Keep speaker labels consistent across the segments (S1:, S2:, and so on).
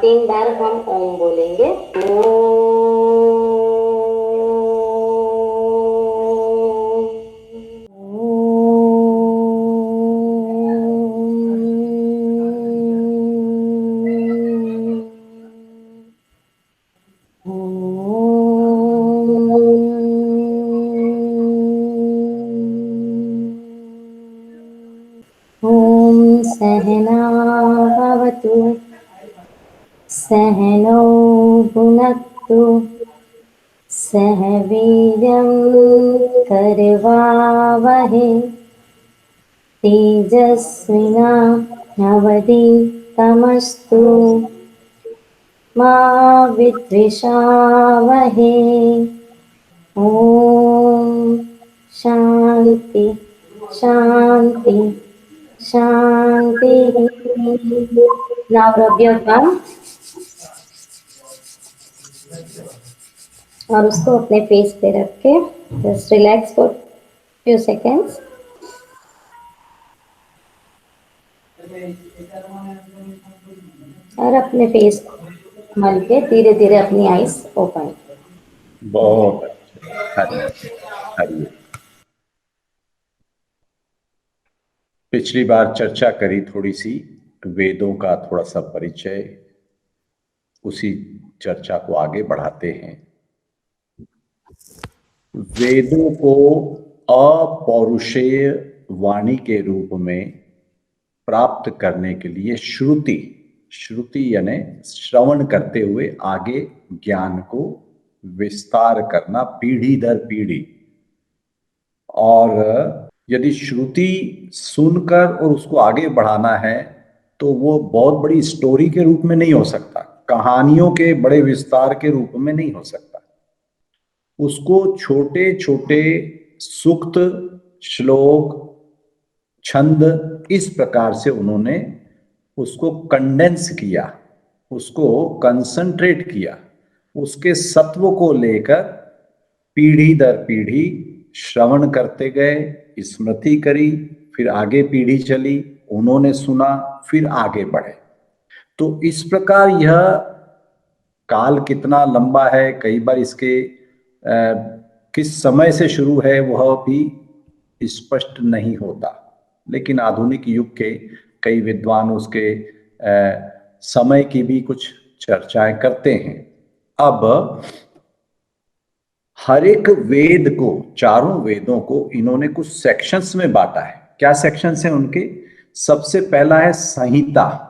S1: 3 बार हम ओम बोलेंगे। ॐ सहना भवतु सहनौ भुनक्तु सह वीर्यं करवावहै तेजस्विनावधीतमस्तु मा विद्विषावहै। ॐ शान्ति शान्ति शांति। Now rub your thumb और उसको अपने फेस पे रख के just relax for few seconds. और अपने फेस मल के धीरे धीरे अपनी आईज ओपन।
S2: बहुत अच्छा। हरिओम। पिछली बार चर्चा करी थोड़ी सी वेदों का थोड़ा सा परिचय, उसी चर्चा को आगे बढ़ाते हैं। वेदों को अपौरुषेय वाणी के रूप में प्राप्त करने के लिए श्रुति यानी श्रवण करते हुए आगे ज्ञान को विस्तार करना पीढ़ी दर पीढ़ी। और यदि श्रुति सुनकर और उसको आगे बढ़ाना है तो वो बहुत बड़ी स्टोरी के रूप में नहीं हो सकता, कहानियों के बड़े विस्तार के रूप में नहीं हो सकता। उसको छोटे छोटे सूक्त, श्लोक, छंद इस प्रकार से उन्होंने उसको कंडेंस किया, उसको कंसंट्रेट किया, उसके सत्व को लेकर पीढ़ी दर पीढ़ी श्रवण करते गए, स्मृति करी, फिर आगे पीढ़ी चली, उन्होंने सुना, फिर आगे बढ़े। तो इस प्रकार यह काल कितना लंबा है, कई बार इसके किस समय से शुरू है वह भी स्पष्ट नहीं होता, लेकिन आधुनिक युग के कई विद्वान उसके समय की भी कुछ चर्चाएं करते हैं। अब हर एक वेद को, चारों वेदों को इन्होंने कुछ सेक्शंस में बांटा है। क्या सेक्शंस हैं उनके? सबसे पहला है Samhita.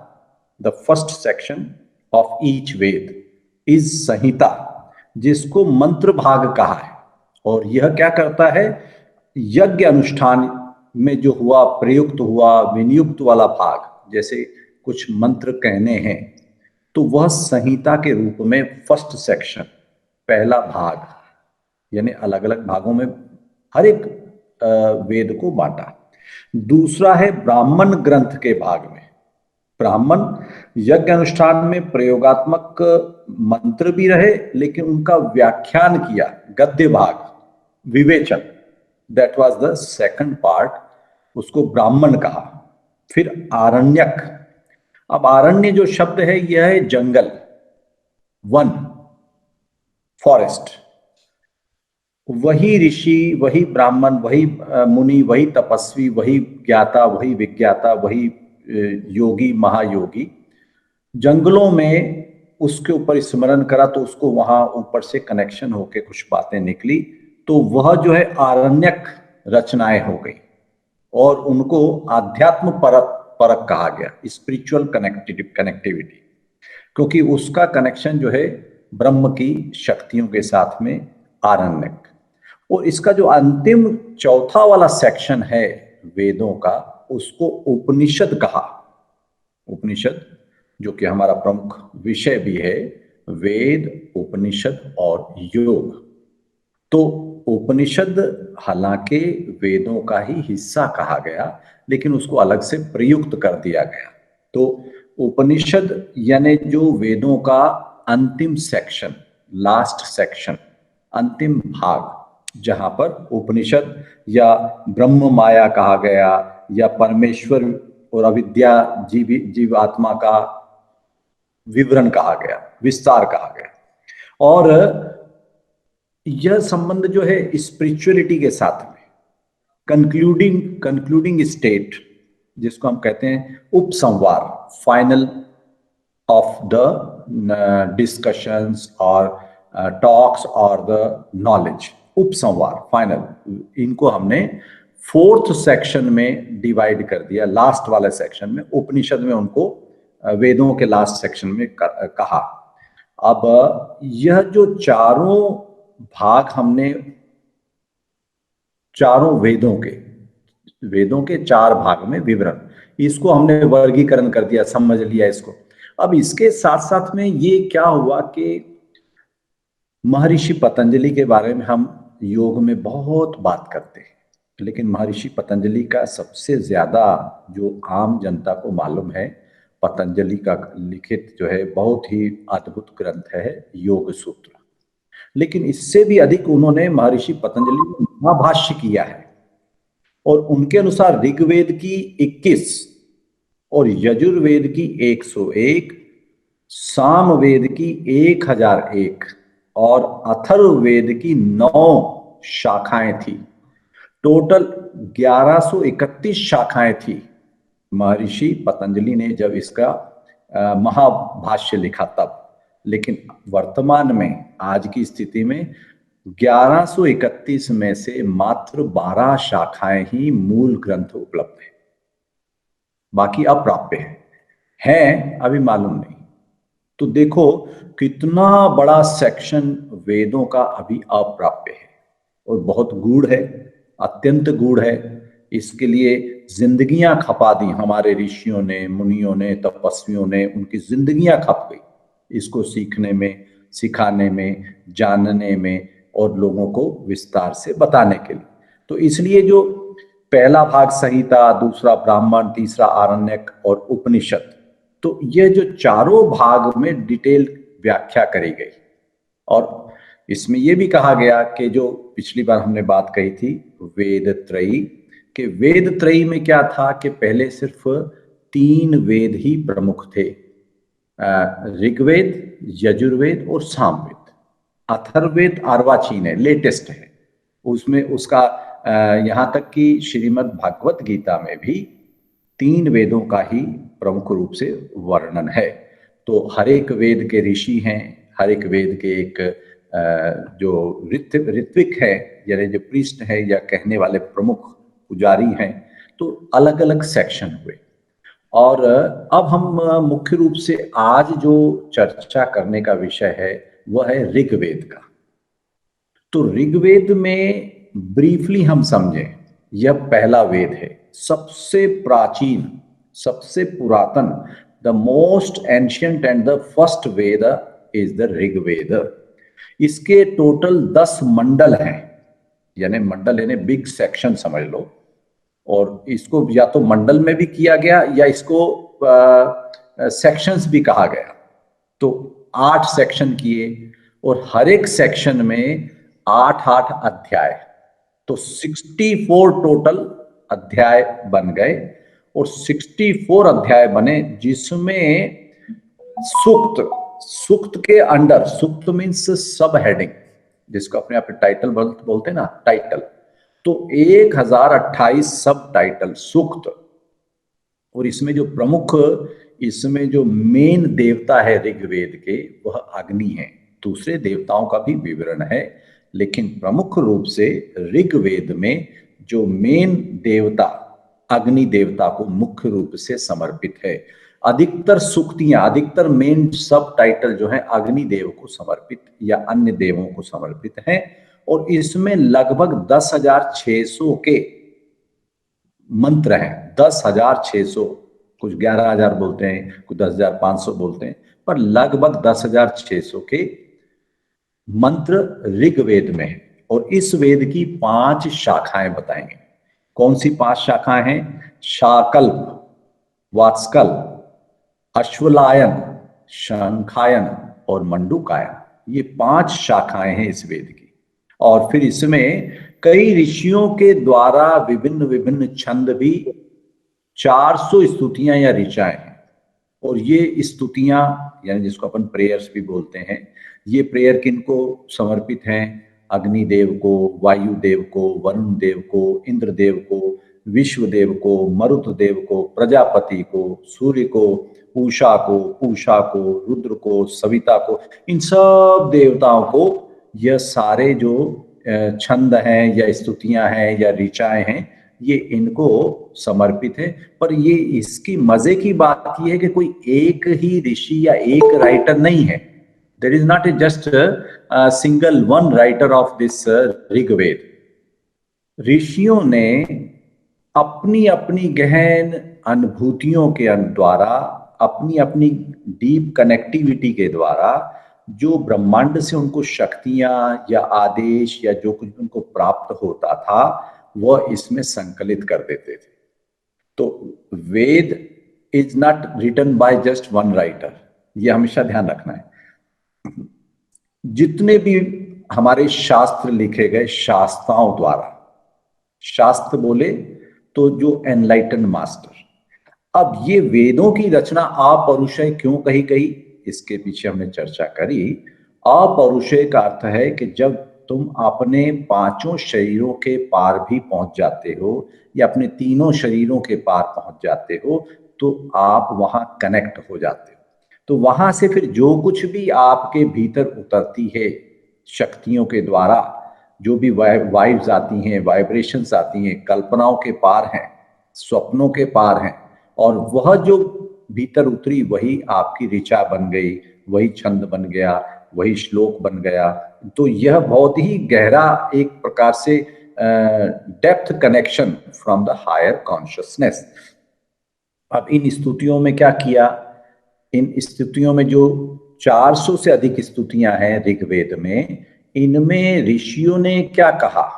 S2: The first section of each Veda is Samhita, जिसको मंत्र भाग कहा है। और यह क्या करता है? यज्ञ अनुष्ठान में जो हुआ, प्रयुक्त हुआ, विनियुक्त वाला भाग, जैसे कुछ मंत्र कहने हैं, तो वह संहिता के रूप में फर्स्ट सेक्शन, पहला भाग, यानी अलग अलग भागों में हर एक वेद को बांटा। दूसरा है ब्राह्मण ग्रंथ के भाग में। ब्राह्मण यज्ञ अनुष्ठान में प्रयोगात्मक मंत्र भी रहे, लेकिन उनका व्याख्यान किया, गद्य भाग, विवेचन, that was the second part, उसको ब्राह्मण कहा। फिर आरण्यक। अब आरण्य जो शब्द है यह है जंगल, वन, फॉरेस्ट। वही ऋषि, वही ब्राह्मण, वही मुनि, वही तपस्वी, वही ज्ञाता, वही विज्ञाता, वही योगी, महायोगी, जंगलों में उसके ऊपर स्मरण करा तो उसको वहां ऊपर से कनेक्शन होके कुछ बातें निकली, तो वह जो है आरण्यक रचनाएं हो गई और उनको आध्यात्म परक कहा गया, स्पिरिचुअल कनेक्टिविटी, क्योंकि उसका कनेक्शन जो है ब्रह्म की शक्तियों के साथ में, आरण्यक। और इसका जो अंतिम चौथा वाला सेक्शन है वेदों का, उसको उपनिषद कहा। उपनिषद जो कि हमारा प्रमुख विषय भी है, वेद, उपनिषद और योग। तो उपनिषद हालांकि वेदों का ही हिस्सा कहा गया, लेकिन उसको अलग से प्रयुक्त कर दिया गया। तो उपनिषद यानी जो वेदों का अंतिम सेक्शन, लास्ट सेक्शन, अंतिम भाग, जहां पर उपनिषद या ब्रह्म माया कहा गया, या परमेश्वर और अविद्या जीवात्मा का विवरण कहा गया, विस्तार कहा गया। और यह संबंध जो है स्पिरिचुअलिटी के साथ में कंक्लूडिंग स्टेट, जिसको हम कहते हैं उपसंहार, फाइनल ऑफ द डिस्कशंस और टॉक्स और द नॉलेज, उपसंहार, फाइनल, इनको हमने 4th सेक्शन में डिवाइड कर दिया। लास्ट वाले सेक्शन में उपनिषद में उनको वेदों के लास्ट सेक्शन में कहा। अब यह जो चारों भाग हमने, चारों वेदों के 4 भाग में विवरण, इसको हमने वर्गीकरण कर दिया, समझ लिया इसको। अब इसके साथ साथ में ये क्या हुआ कि महर्षि पतंजलि के बारे में हम योग में बहुत बात करते हैं, लेकिन महर्षि पतंजलि का सबसे ज्यादा जो आम जनता को मालूम है, पतंजलि का लिखित जो है बहुत ही अद्भुत ग्रंथ है योग सूत्र। लेकिन इससे भी अधिक उन्होंने, महर्षि पतंजलि ने महाभाष्य किया है, और उनके अनुसार ऋग्वेद की 21 और यजुर्वेद की 101, सामवेद की 1001 और अथर्ववेद की 9 शाखाएं थी। टोटल 1131 शाखाएं थी महर्षि पतंजलि ने जब इसका महाभाष्य लिखा तब। लेकिन वर्तमान में, आज की स्थिति में 1131 में से मात्र 12 शाखाएं ही मूल ग्रंथ उपलब्ध है, बाकी अप्राप्य है अभी मालूम नहीं। तो देखो कितना बड़ा सेक्शन वेदों का अभी अप्राप्य है, और बहुत गूढ़ है, अत्यंत गूढ़ है। इसके लिए जिंदगियां खपा दी हमारे ऋषियों ने, मुनियों ने, तपस्वियों ने, उनकी जिंदगियां खप गई इसको सीखने में, सिखाने में, जानने में और लोगों को विस्तार से बताने के लिए। तो इसलिए जो पहला भाग संहिता, दूसरा ब्राह्मण, तीसरा आरण्यक और उपनिषद, तो ये जो चारों भाग में डिटेल व्याख्या करी गई। और इसमें यह भी कहा गया कि जो पिछली बार हमने बात कही थी वेद त्रयी, कि वेद त्रयी में क्या था कि पहले सिर्फ 3 वेद ही प्रमुख थे, ऋग्वेद, यजुर्वेद और सामवेद। अथर्ववेद अर्वाचीन है, लेटेस्ट है, उसमें उसका यहाँ तक कि श्रीमद् भागवत गीता में भी 3 वेदों का ही प्रमुख रूप से वर्णन है। तो हर एक वेद के ऋषि हैं, हर एक वेद के एक जो ऋत्विक है, यानी जो प्रीस्ट है या कहने वाले प्रमुख पुजारी हैं, तो अलग अलग सेक्शन हुए। और अब हम मुख्य रूप से आज जो चर्चा करने का विषय है वह है ऋग्वेद का। तो ऋग्वेद में ब्रीफली हम समझें, यह पहला वेद है, सबसे प्राचीन, सबसे पुरातन, the most ancient and the first Veda is the Rigveda. इसके टोटल 10 मंडल हैं, यानी मंडल यानी बिग सेक्शन समझ लो। और इसको या तो मंडल में भी किया गया या इसको सेक्शंस भी कहा गया। तो 8 सेक्शन किए, और हर एक सेक्शन में 8-8 अध्याय, तो 64 टोटल अध्याय बन गए। और 64 अध्याय बने जिसमें सूक्त के अंडर, सूक्त मीन्स सब हेडिंग, जिसको अपने आप टाइटल बोलते हैं ना, टाइटल, तो 1028 सब टाइटल सूक्त। और इसमें जो प्रमुख, इसमें जो मेन देवता है ऋग्वेद के वह अग्नि है। दूसरे देवताओं का भी विवरण है, लेकिन प्रमुख रूप से ऋग्वेद में जो मेन देवता अग्नि देवता को मुख्य रूप से समर्पित है। अधिकतर सूक्तियां, अधिकतर मेन सब टाइटल जो है अग्नि देव को समर्पित या अन्य देवों को समर्पित हैं। और इसमें लगभग 10,600 के मंत्र हैं, 10,600, कुछ 11,000 बोलते हैं, कुछ 10,500 बोलते हैं, पर लगभग 10,600 के मंत्र ऋग्वेद में है। और इस वेद की 5 शाखाएं बताएंगे। कौन सी 5 शाखाएं हैं? शाकल्प, वात्स्कल, अश्वलायन, शंखायन और मंडूकायन, ये 5 शाखाएं हैं इस वेद की। और फिर इसमें कई ऋषियों के द्वारा विभिन्न विभिन्न छंद भी, 400 स्तुतियां या ऋचाएं हैं। और ये स्तुतियां यानी जिसको अपन प्रेयर्स भी बोलते हैं, ये प्रेयर किनको समर्पित हैं? अग्नि देव को, वायु देव को, वरुण देव को, इंद्र देव को, विश्व देव को, मरुत देव को, प्रजापति को, सूर्य को, पूषा को, रुद्र को, सविता को, इन सब देवताओं को यह सारे जो छंद हैं या स्तुतियां हैं या ऋचाएं हैं, ये इनको समर्पित है। पर ये इसकी मजे की बात ये है कि कोई एक ही ऋषि या एक राइटर नहीं है। There is not a just single one writer of this Rigveda. ऋषियों ने अपनी अपनी गहन अनुभूतियों के द्वारा, अपनी अपनी डीप कनेक्टिविटी के द्वारा जो ब्रह्मांड से उनको शक्तियां या आदेश या जो कुछ उनको प्राप्त होता था वह इसमें संकलित कर देते थे। तो Veda is not written by just one writer, ये हमेशा ध्यान रखना है। जितने भी हमारे शास्त्र लिखे गए शास्त्राओं द्वारा, शास्त्र बोले तो जो एनलाइटन मास्टर, अब ये वेदों की रचना अपौरुषेय क्यों कही गई, इसके पीछे हमने चर्चा करी। अपौरुषेय का अर्थ है कि जब तुम अपने पांचों शरीरों के पार भी पहुंच जाते हो या अपने तीनों शरीरों के पार पहुंच जाते हो तो आप वहां कनेक्ट हो जाते हो। तो वहां से फिर जो कुछ भी आपके भीतर उतरती है शक्तियों के द्वारा, जो भी वाइब्स आती हैं, वाइब्रेशंस आती हैं, कल्पनाओं के पार हैं, स्वप्नों के पार हैं, और वह जो भीतर उतरी वही आपकी ऋचा बन गई, वही छंद बन गया, वही श्लोक बन गया। तो यह बहुत ही गहरा एक प्रकार से depth connection from the higher consciousness. अब इन स्तुतियों में क्या किया, इन स्तुतियों में जो 400 से अधिक स्तुतियां हैं ऋग्वेद में, इनमें ऋषियों ने क्या कहा,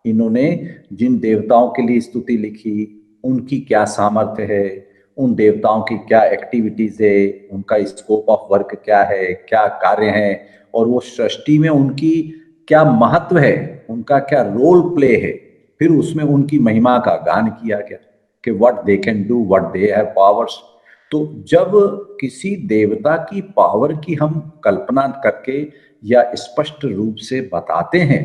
S2: इन्होंने जिन देवताओं के लिए स्तुति लिखी उनकी क्या सामर्थ्य है, उन देवताओं की क्या एक्टिविटीज है, उनका स्कोप ऑफ वर्क क्या है, क्या कार्य है, और वो सृष्टि में उनकी क्या महत्व है, उनका क्या रोल प्ले है। फिर उसमें उनकी महिमा का गान किया गया कि what they can do, what they have powers. तो जब किसी देवता की पावर की हम कल्पना करके या स्पष्ट रूप से बताते हैं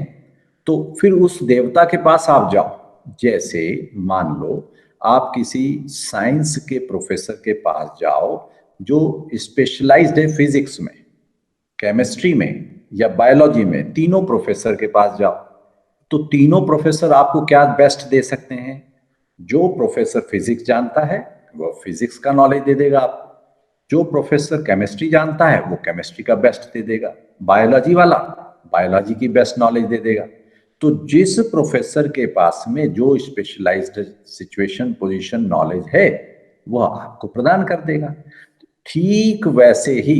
S2: तो फिर उस देवता के पास आप जाओ। जैसे मान लो आप किसी साइंस के प्रोफेसर के पास जाओ जो स्पेशलाइज्ड है फिजिक्स में, केमिस्ट्री में या बायोलॉजी में, तीनों प्रोफेसर के पास जाओ तो तीनों प्रोफेसर आपको क्या बेस्ट दे सकते हैं। जो प्रोफेसर फिजिक्स जानता है वो फिजिक्स का नॉलेज दे देगा आपको, जो प्रोफेसर केमिस्ट्री जानता है वो केमिस्ट्री का बेस्ट दे देगा, बायोलॉजी वाला बायोलॉजी की बेस्ट नॉलेज दे देगा। तो जिस प्रोफेसर के पास में जो स्पेशलाइज्ड सिचुएशन पोजीशन नॉलेज है वह आपको प्रदान कर देगा। ठीक वैसे ही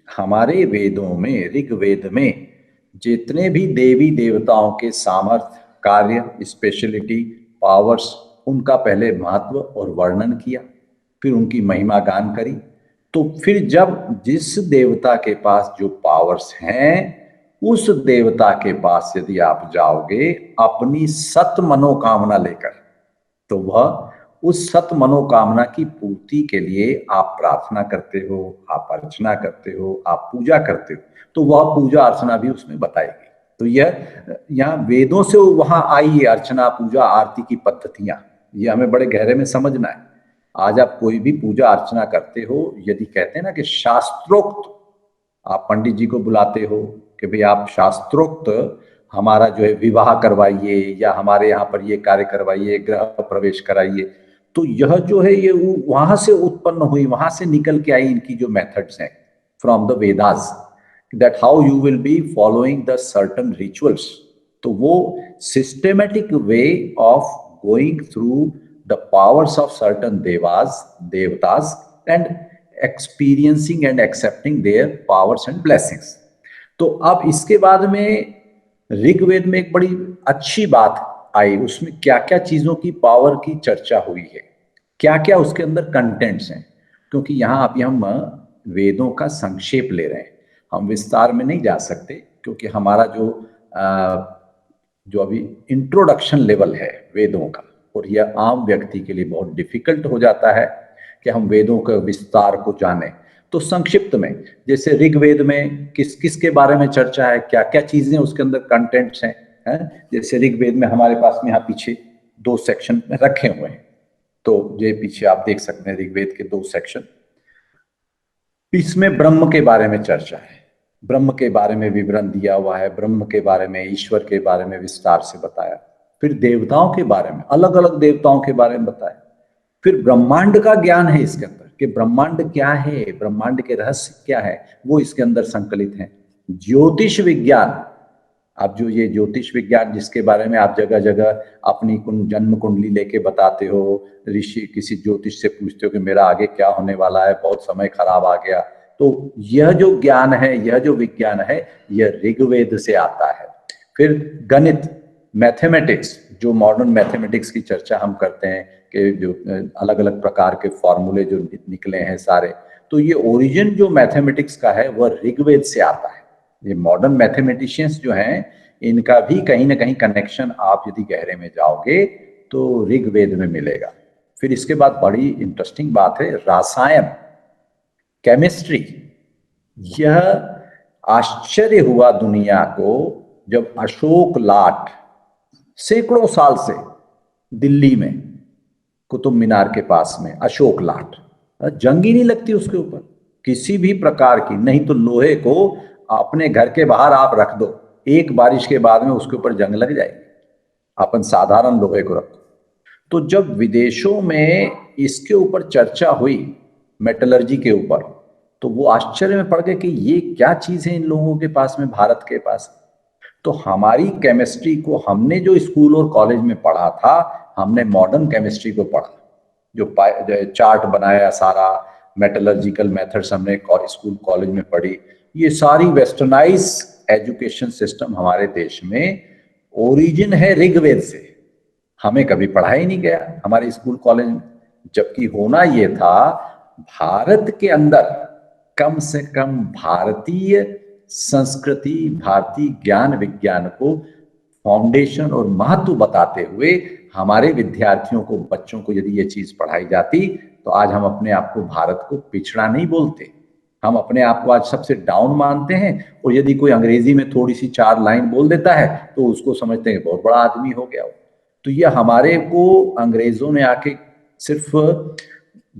S2: हमारे वेदों में, ऋग्वेद में जितने भी देवी देवताओं के सामर्थ्य, कार्य, स्पेशलिटी, पावर्स, उनका पहले महत्व और वर्णन किया, फिर उनकी महिमा गान करी। तो फिर जब जिस देवता के पास जो पावर्स हैं उस देवता के पास यदि आप जाओगे अपनी सत मनोकामना लेकर, तो वह उस सत मनोकामना की पूर्ति के लिए आप प्रार्थना करते हो, आप अर्चना करते हो, आप पूजा करते हो, तो वह पूजा अर्चना भी उसमें बताएगी। तो यह यहाँ वेदों से वहां आई ये अर्चना, पूजा, आरती की पद्धतियां, ये हमें बड़े गहरे में समझना है। आज आप कोई भी पूजा अर्चना करते हो, यदि कहते हैं ना कि शास्त्रोक्त, आप पंडित जी को बुलाते हो कि भाई आप शास्त्रोक्त हमारा जो है विवाह करवाइए या हमारे यहाँ पर ये कार्य करवाइए, गृह प्रवेश कराइए, तो यह जो है ये वहां से उत्पन्न हुई, वहां से निकल के आई इनकी जो मेथड्स हैं from the Vedas, that how you will be following the certain rituals. तो वो systematic way of going through the powers of certain देवतास and experiencing and accepting there powers and blessings. तो अब इसके बाद में ऋग्वेद में एक बड़ी अच्छी बात आई, उसमें क्या क्या चीजों की पावर की चर्चा हुई है, क्या क्या उसके अंदर कंटेंट्स हैं। क्योंकि यहाँ अभी हम वेदों का संक्षेप ले रहे हैं, हम विस्तार में नहीं जा सकते, क्योंकि हमारा जो अभी इंट्रोडक्शन लेवल है वेदों का, और यह आम व्यक्ति के लिए बहुत डिफिकल्ट हो जाता है कि हम वेदों के विस्तार को जानें। तो संक्षिप्त में, जैसे ऋग्वेद में किस किस के बारे में चर्चा है, क्या क्या चीजें उसके अंदर कंटेंट्स हैं, जैसे ऋग्वेद में हमारे पास में यहाँ पीछे 2 सेक्शन में रखे हुए हैं, तो ये पीछे आप देख सकते हैं ऋग्वेद के 2 सेक्शन। इसमें ब्रह्म के बारे में चर्चा है, ब्रह्म के बारे में विवरण दिया हुआ है, ब्रह्म के बारे में, ईश्वर के बारे में विस्तार से बताया। फिर देवताओं के बारे में, अलग अलग देवताओं के बारे में बताया। फिर ब्रह्मांड का ज्ञान है इसके अंदर कि ब्रह्मांड क्या है, ब्रह्मांड के रहस्य क्या है, वो इसके अंदर संकलित है। ज्योतिष विज्ञान, आप जो ये ज्योतिष विज्ञान जिसके बारे में आप जगह जगह अपनी जन्म कुंडली लेके बताते हो, ऋषि किसी ज्योतिष से पूछते हो कि मेरा आगे क्या होने वाला है, बहुत समय खराब आ गया, तो यह जो ज्ञान है, यह जो विज्ञान है, यह ऋग्वेद से आता है। फिर गणित, मैथमेटिक्स, जो मॉडर्न मैथमेटिक्स की चर्चा हम करते हैं कि जो अलग अलग प्रकार के फॉर्मूले जो निकले हैं सारे, तो ये ओरिजिन जो मैथमेटिक्स का है वह ऋग्वेद से आता है। ये मॉडर्न मैथमेटिशियंस जो हैं, इनका भी कहीं ना कहीं कनेक्शन आप यदि गहरे में जाओगे तो ऋग्वेद में मिलेगा। फिर इसके बाद बड़ी इंटरेस्टिंग बात है रसायन, केमिस्ट्री। यह आश्चर्य हुआ दुनिया को जब अशोक लाट सैकड़ों साल से दिल्ली में कुतुब मीनार के पास में अशोक लाट, जंग ही नहीं लगती उसके ऊपर किसी भी प्रकार की, नहीं तो लोहे को अपने घर के बाहर आप रख दो, एक बारिश के बाद में उसके ऊपर जंग लग जाएगी, अपन साधारण लोहे को रखो। तो जब विदेशों में इसके ऊपर चर्चा हुई, मेटलर्जी के ऊपर, तो वो आश्चर्य में पड़ गए कि ये क्या चीज है इन लोगों के पास में, भारत के पास। तो हमारी केमिस्ट्री को हमने जो स्कूल और कॉलेज में पढ़ा था, हमने मॉडर्न केमिस्ट्री को पढ़ा, जो चार्ट बनाया, सारा मेटलर्जिकल मेथड्स हमने स्कूल कॉलेज में पढ़ी, ये सारी वेस्टर्नाइज एजुकेशन सिस्टम हमारे देश में ओरिजिन है ऋग्वेद से। हमें कभी पढ़ा ही नहीं गया हमारे स्कूल कॉलेज में, जबकि होना ये था भारत के अंदर कम से कम भारतीय संस्कृति, भारतीय ज्ञान विज्ञान को फाउंडेशन और महत्व बताते हुए हमारे विद्यार्थियों को, बच्चों को यदि ये चीज पढ़ाई जाती तो आज हम अपने आप को भारत को पिछड़ा नहीं बोलते, हम अपने आप को आज सबसे डाउन मानते हैं। और यदि कोई अंग्रेजी में थोड़ी सी 4 लाइन बोल देता है तो उसको समझते हैं बहुत बड़ा आदमी हो गया हो। तो ये हमारे को अंग्रेजों ने आके सिर्फ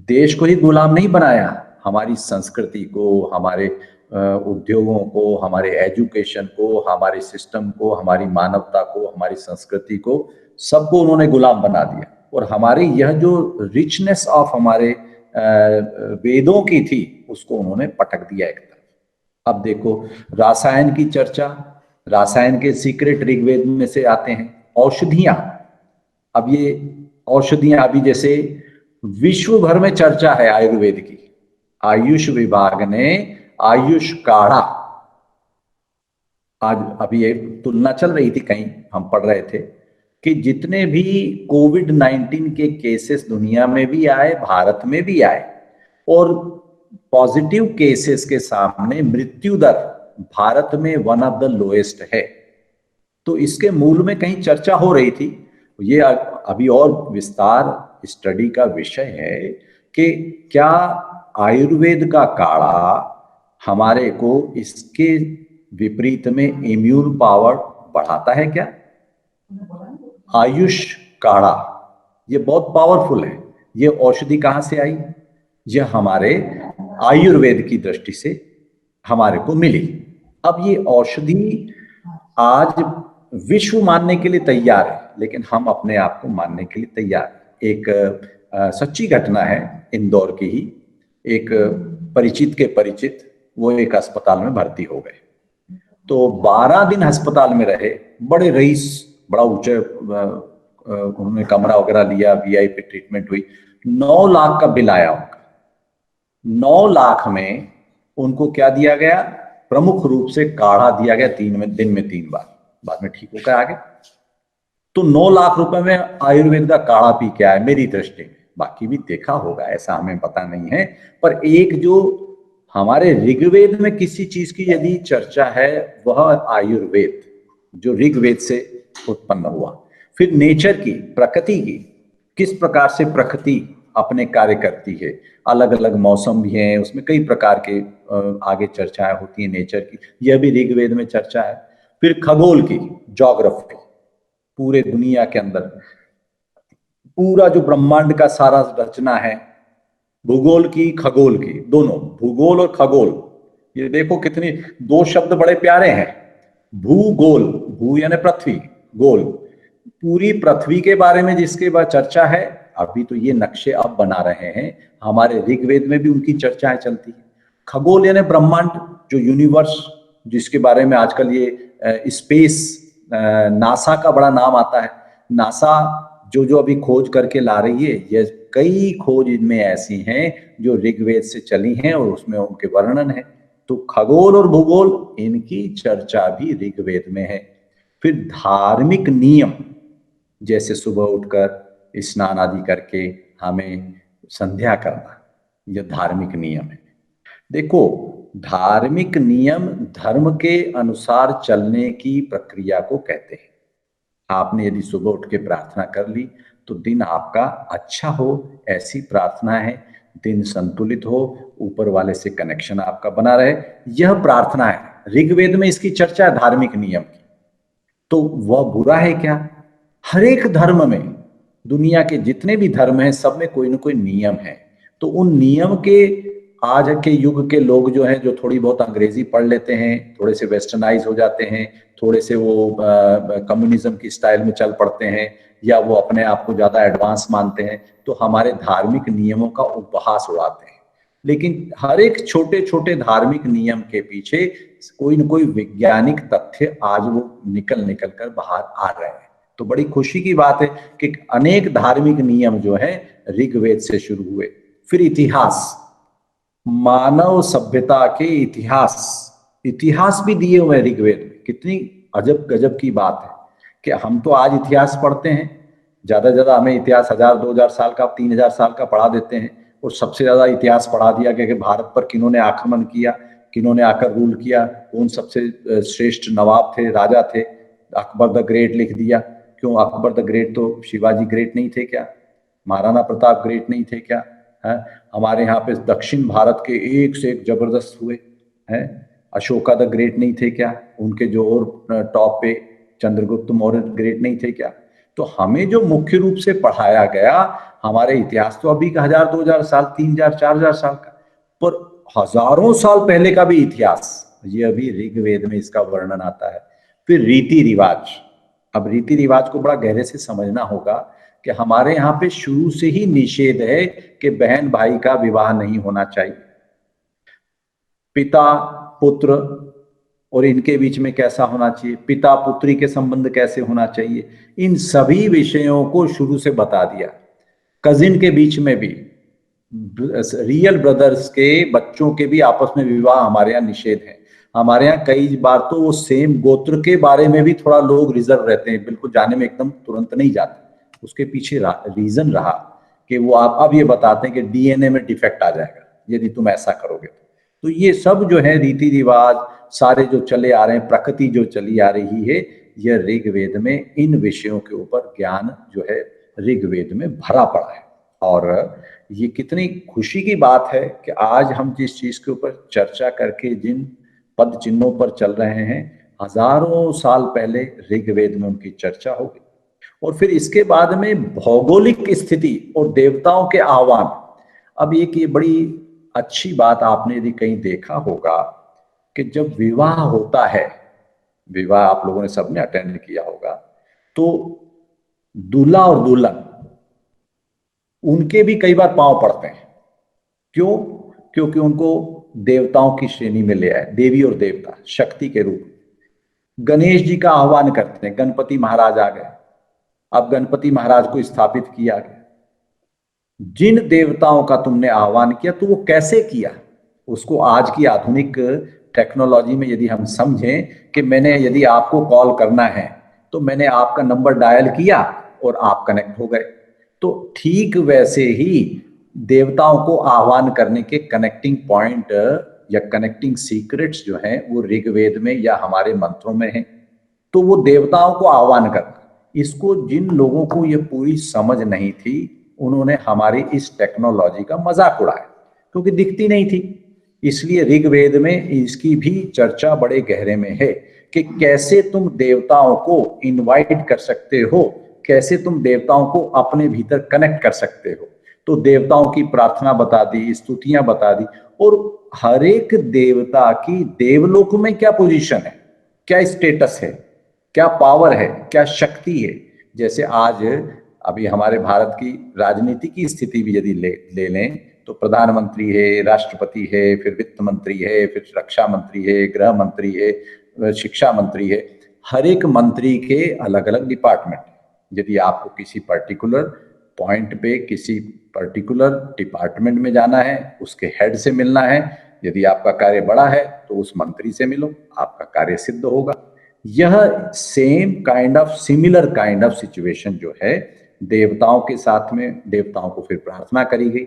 S2: देश को ही गुलाम नहीं बनाया, हमारी संस्कृति को, हमारे उद्योगों को, हमारे एजुकेशन को, हमारे सिस्टम को, हमारी मानवता को, हमारी संस्कृति को, सबको उन्होंने गुलाम बना दिया। और हमारी यह जो रिचनेस ऑफ हमारे वेदों की थी उसको उन्होंने पटक दिया एक तरफ। अब देखो रसायन की चर्चा, रसायन के सीक्रेट ऋग्वेद में से आते हैं। औषधियां, अब ये औषधियां अभी जैसे विश्व भर में चर्चा है आयुर्वेद की, आयुष विभाग ने आयुष काढ़ा, आज अभी एक तुलना चल रही थी, कहीं हम पढ़ रहे थे कि जितने भी कोविड-19 के केसेस दुनिया में भी आए, भारत में भी आए, और पॉजिटिव केसेस के सामने मृत्यु दर भारत में वन ऑफ द लोएस्ट है। तो इसके मूल में कहीं चर्चा हो रही थी, ये अभी और विस्तार स्टडी का विषय है कि क्या आयुर्वेद का काढ़ा हमारे को इसके विपरीत में इम्यून पावर बढ़ाता है क्या? आयुष काढ़ा ये बहुत पावरफुल है। ये औषधि कहां से आई? यह हमारे आयुर्वेद की दृष्टि से हमारे को मिली। अब ये औषधि आज विश्व मानने के लिए तैयार है, लेकिन हम अपने आप को मानने के लिए तैयार। एक सच्ची घटना है, इंदौर की ही, एक परिचित के परिचित, वो एक अस्पताल में भर्ती हो गए। तो 12 दिन अस्पताल में रहे, बड़े रईस, बड़ा ऊंचे, उन्होंने कमरा वगैरह लिया, वीआईपी ट्रीटमेंट हुई। 9 लाख का बिल आया उनका। 9 लाख में उनको क्या दिया गया? प्रमुख रूप से काढ़ा दिया गया, दिन में 3 बार, बाद में ठीक होकर आ गए। तो 9 लाख रुपए में आयुर्वेद का काढ़ा पी के आए मेरी दृष्टि में। बाकी भी देखा होगा, ऐसा हमें पता नहीं है, पर एक जो हमारे ऋग्वेद में किसी चीज की यदि चर्चा है वह आयुर्वेद, जो ऋग्वेद से उत्पन्न हुआ। फिर नेचर की, प्रकृति की, किस प्रकार से प्रकृति अपने कार्य करती है। अलग अलग मौसम भी हैं, उसमें कई प्रकार के आगे चर्चाएं होती हैं नेचर की, यह भी ऋग्वेद में चर्चा है। फिर खगोल की, ज्योग्राफी, पूरे दुनिया के अंदर पूरा जो ब्रह्मांड का सारा रचना है, भूगोल की खगोल की, दोनों भूगोल और खगोल, ये देखो कितनी दो शब्द बड़े प्यारे हैं। भूगोल, भू यानी पृथ्वी, गोल, पूरी पृथ्वी के बारे में जिसके बाद चर्चा है। अभी तो ये नक्शे अब बना रहे हैं, हमारे ऋग्वेद में भी उनकी चर्चाएं चलती है। खगोल यानी ब्रह्मांड, जो यूनिवर्स, जिसके बारे में आजकल ये स्पेस, नासा का बड़ा नाम आता है। नासा जो जो अभी खोज करके ला रही है, ये कई खोज इनमें ऐसी हैं जो ऋग्वेद से चली हैं और उसमें उनके वर्णन है। तो खगोल और भूगोल, इनकी चर्चा भी ऋग्वेद में है। फिर धार्मिक नियम, जैसे सुबह उठकर स्नान आदि करके हमें संध्या करना, यह धार्मिक नियम है। देखो, धार्मिक नियम धर्म के अनुसार चलने की प्रक्रिया को कहते हैं। आपने यदि सुबह उठ के प्रार्थना कर ली तो दिन आपका अच्छा हो, ऐसी प्रार्थना है। दिन संतुलित हो, ऊपर वाले से कनेक्शन आपका बना रहे, यह प्रार्थना है। ऋग्वेद में इसकी चर्चा है धार्मिक नियम की। तो वह बुरा है क्या? हर एक धर्म में, दुनिया के जितने भी धर्म हैं, सब में कोई ना कोई नियम है। तो उन नियम के, आज के युग के लोग जो हैं, जो थोड़ी बहुत अंग्रेजी पढ़ लेते हैं, थोड़े से वेस्टर्नाइज हो जाते हैं, थोड़े से वो कम्युनिज्म की स्टाइल में चल पड़ते हैं, या वो अपने आप को ज्यादा एडवांस मानते हैं, तो हमारे धार्मिक नियमों का उपहास उड़ाते हैं। लेकिन हर एक छोटे छोटे धार्मिक नियम के पीछे कोई न कोई वैज्ञानिक तथ्य आज वो निकल निकल कर बाहर आ रहे हैं। तो बड़ी खुशी की बात है कि अनेक धार्मिक नियम जो है ऋग्वेद से शुरू हुए। फिर इतिहास, मानव सभ्यता के इतिहास भी दिए हुए ऋग्वेद में। कितनी अजब गजब की बात है कि हम तो आज इतिहास पढ़ते हैं, ज्यादा ज्यादा हमें इतिहास 1000-2000 साल का, 3000 साल का पढ़ा देते हैं, और सबसे ज्यादा इतिहास पढ़ा दिया कि भारत पर किन्होंने आक्रमण किया, किन्होंने आकर रूल किया, कौन सबसे श्रेष्ठ नवाब थे, राजा थे। अकबर द ग्रेट लिख दिया। क्यों अकबर द ग्रेट? तो शिवाजी ग्रेट नहीं थे क्या? महाराणा प्रताप ग्रेट नहीं थे क्या? है, हमारे यहाँ पे दक्षिण भारत के एक से एक जबरदस्त हुए हैं। अशोका द ग्रेट नहीं थे क्या? उनके जो और टॉप पे चंद्रगुप्त मौर्य ग्रेट नहीं थे क्या? तो हमें जो मुख्य रूप से पढ़ाया गया, हमारे इतिहास तो अभी का 1000-2000 साल, 3000-4000 साल का, पर हजारों साल पहले का भी इतिहास, ये अभी ऋग्वेद में इसका वर्णन आता है। फिर रीति रिवाज, अब रीति रिवाज को बड़ा गहरे से समझना होगा कि हमारे यहाँ पे शुरू से ही निषेध है कि बहन भाई का विवाह नहीं होना चाहिए। पिता पुत्र और इनके बीच में कैसा होना चाहिए, पिता पुत्री के संबंध कैसे होना चाहिए, इन सभी विषयों को शुरू से बता दिया। कजिन के बीच में भी, रियल ब्रदर्स के बच्चों के भी आपस में विवाह हमारे यहाँ निषेध है। हमारे यहाँ कई बार तो वो सेम गोत्र के बारे में भी थोड़ा लोग रिजर्व रहते हैं, बिल्कुल जाने में एकदम तुरंत नहीं जाते। उसके पीछे रीजन रहा कि वो आप अब ये बताते हैं कि डीएनए में डिफेक्ट आ जाएगा यदि तुम ऐसा करोगे। तो ये सब जो है रीति रिवाज सारे जो चले आ रहे हैं, प्रकृति जो चली आ रही है, यह ऋग्वेद में इन विषयों के ऊपर ज्ञान जो है ऋग्वेद में भरा पड़ा है। और ये कितनी खुशी की बात है कि आज हम जिस चीज के ऊपर चर्चा करके जिन पद चिन्हों पर चल रहे हैं, हजारों साल पहले ऋग्वेद में उनकी चर्चा हो गई। और फिर इसके बाद में भौगोलिक स्थिति और देवताओं के आह्वान। अब एक ये बड़ी अच्छी बात आपने यदि कहीं देखा होगा कि जब विवाह होता है, विवाह आप लोगों ने सबने अटेंड किया होगा, तो दूल्हा और दुल्हन उनके भी कई बार पांव पड़ते हैं। क्यों? क्योंकि उनको देवताओं की श्रेणी में ले आए, देवी और देवता शक्ति के रूप में। गणेश जी का आह्वान करते हैं, गणपति महाराज आ गए। अब गणपति महाराज को स्थापित किया गया। जिन देवताओं का तुमने आह्वान किया, तो वो कैसे किया, उसको आज की आधुनिक टेक्नोलॉजी में यदि हम समझें कि मैंने यदि आपको कॉल करना है तो मैंने आपका नंबर डायल किया और आप कनेक्ट हो गए, तो ठीक वैसे ही देवताओं को आह्वान करने के कनेक्टिंग पॉइंट या कनेक्टिंग सीक्रेट्स जो हैं वो ऋग्वेद में या हमारे मंत्रों में हैं। तो वो देवताओं को आह्वान करना, इसको जिन लोगों को ये पूरी समझ नहीं थी, उन्होंने हमारी इस टेक्नोलॉजी का मजाक उड़ाया क्योंकि दिखती नहीं थी। इसलिए ऋग्वेद में इसकी भी चर्चा बड़े गहरे में है कि कैसे तुम देवताओं को इनवाइट कर सकते हो, कैसे तुम देवताओं को अपने भीतर कनेक्ट कर सकते हो। तो देवताओं की प्रार्थना बता दी, स्तुतियां बता दी, और हर एक देवता की देवलोक में क्या पोजीशन है, क्या स्टेटस है, क्या पावर है, क्या शक्ति है। जैसे आज अभी हमारे भारत की राजनीति की स्थिति भी यदि ले लें तो प्रधानमंत्री है, राष्ट्रपति है, फिर वित्त मंत्री है, फिर रक्षा मंत्री है, गृह मंत्री है, शिक्षा मंत्री है। हर एक मंत्री के अलग अलग डिपार्टमेंट। यदि आपको किसी पर्टिकुलर पॉइंट पे किसी पर्टिकुलर डिपार्टमेंट में जाना है, उसके हेड से मिलना है, यदि आपका कार्य बड़ा है तो उस मंत्री से मिलो, आपका कार्य सिद्ध होगा। यह same kind of similar kind of situation जो है देवताओं के साथ में, देवताओं को फिर प्रार्थना करी गई।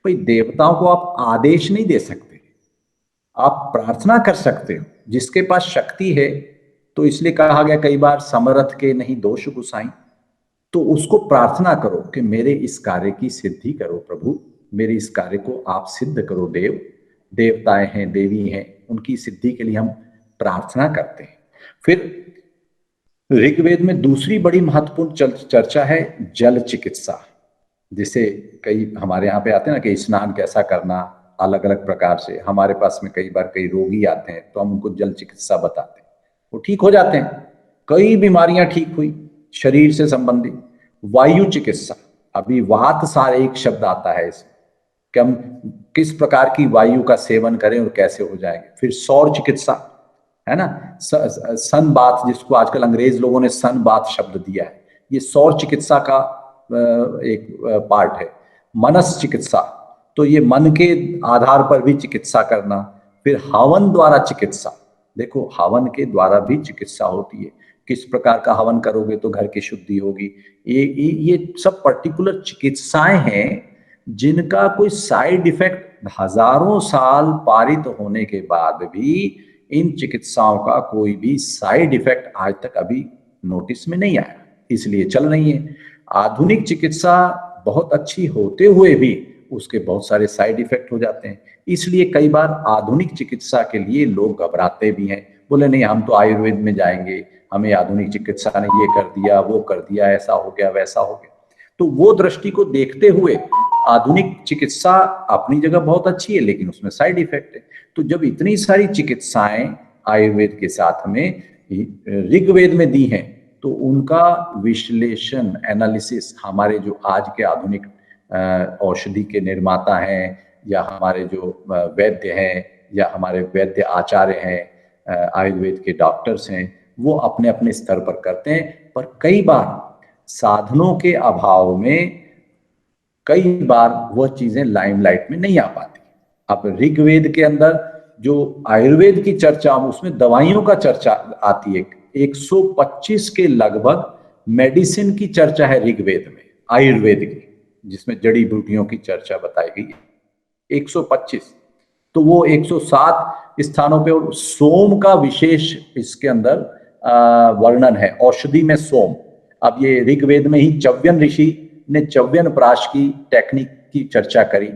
S2: भाई देवताओं को आप आदेश नहीं दे सकते, आप प्रार्थना कर सकते हो। जिसके पास शक्ति है, तो इसलिए कहा गया कई बार समर्थ के नहीं दोष गुसाई, तो उसको प्रार्थना करो कि मेरे इस कार्य की सिद्धि करो प्रभु, मेरे इस कार्य को आप सिद्ध करो देव। देवताएं हैं, देवी हैं, उनकी सिद्धि के लिए हम प्रार्थना करते हैं। फिर ऋग्वेद में दूसरी बड़ी महत्वपूर्ण चर्चा है जल चिकित्सा, जिसे कई हमारे यहाँ पे आते हैं ना कि स्नान कैसा करना, अलग अलग प्रकार से। हमारे पास में कई बार कई रोगी आते हैं तो हम उनको जल चिकित्सा बताते हैं, वो ठीक हो जाते हैं, कई बीमारियां ठीक हुई शरीर से संबंधित। वायु चिकित्सा, अभी वात सार एक शब्द आता है इसमें कि हम किस प्रकार की वायु का सेवन करें और कैसे हो जाएंगे। फिर सौर चिकित्सा है ना, सन बाथ, जिसको आजकल अंग्रेज लोगों ने सन बाथ शब्द दिया है, ये सौर चिकित्सा का एक पार्ट है। मनस चिकित्सा, तो ये मन के आधार पर भी चिकित्सा करना। फिर हवन द्वारा चिकित्सा, देखो हवन के द्वारा भी चिकित्सा होती है, किस प्रकार का हवन करोगे तो घर की शुद्धि होगी। ये सब पर्टिकुलर चिकित्साएं हैं जिनका कोई साइड इफेक्ट हजारों साल पारित होने के बाद भी इन चिकित्साओं का कोई भी साइड इफेक्ट आज तक अभी नोटिस में नहीं आया, इसलिए चल रही है। आधुनिक चिकित्सा बहुत अच्छी होते हुए भी उसके बहुत सारे साइड इफेक्ट हो जाते हैं, इसलिए कई बार आधुनिक चिकित्सा के लिए लोग घबराते भी हैं, बोले नहीं हम तो आयुर्वेद में जाएंगे, हमें आधुनिक चिकित्सा ने ये कर दिया, वो कर दिया, ऐसा हो गया, वैसा हो गया। तो वो दृष्टि को देखते हुए आधुनिक चिकित्सा अपनी जगह बहुत अच्छी है, लेकिन उसमें साइड इफेक्ट है। तो जब इतनी सारी चिकित्साएं आयुर्वेद के साथ में ऋग्वेद में दी हैं, तो उनका विश्लेषण, एनालिसिस हमारे जो आज के आधुनिक औषधि के निर्माता हैं, या हमारे जो वैद्य हैं, या हमारे वैद्य आचार्य हैं, आयुर्वेद के डॉक्टर्स हैं, वो अपने अपने स्तर पर करते हैं। पर कई बार साधनों के अभाव में कई बार वह चीजें लाइमलाइट में नहीं आ पाती। अब ऋग्वेद के अंदर जो आयुर्वेद की चर्चा, उसमें दवाइयों का चर्चा आती है। 125 के लगभग मेडिसिन की चर्चा है ऋग्वेद में, आयुर्वेद की, जिसमें जड़ी बूटियों की चर्चा बताई गई है 125। तो वो 107 स्थानों पे, और सोम का विशेष इसके अंदर वर्णन है, औषधि में सोम। अब ये ऋग्वेद में ही चव्यन ऋषि ने चव्यन प्राश की टेक्निक की चर्चा करी,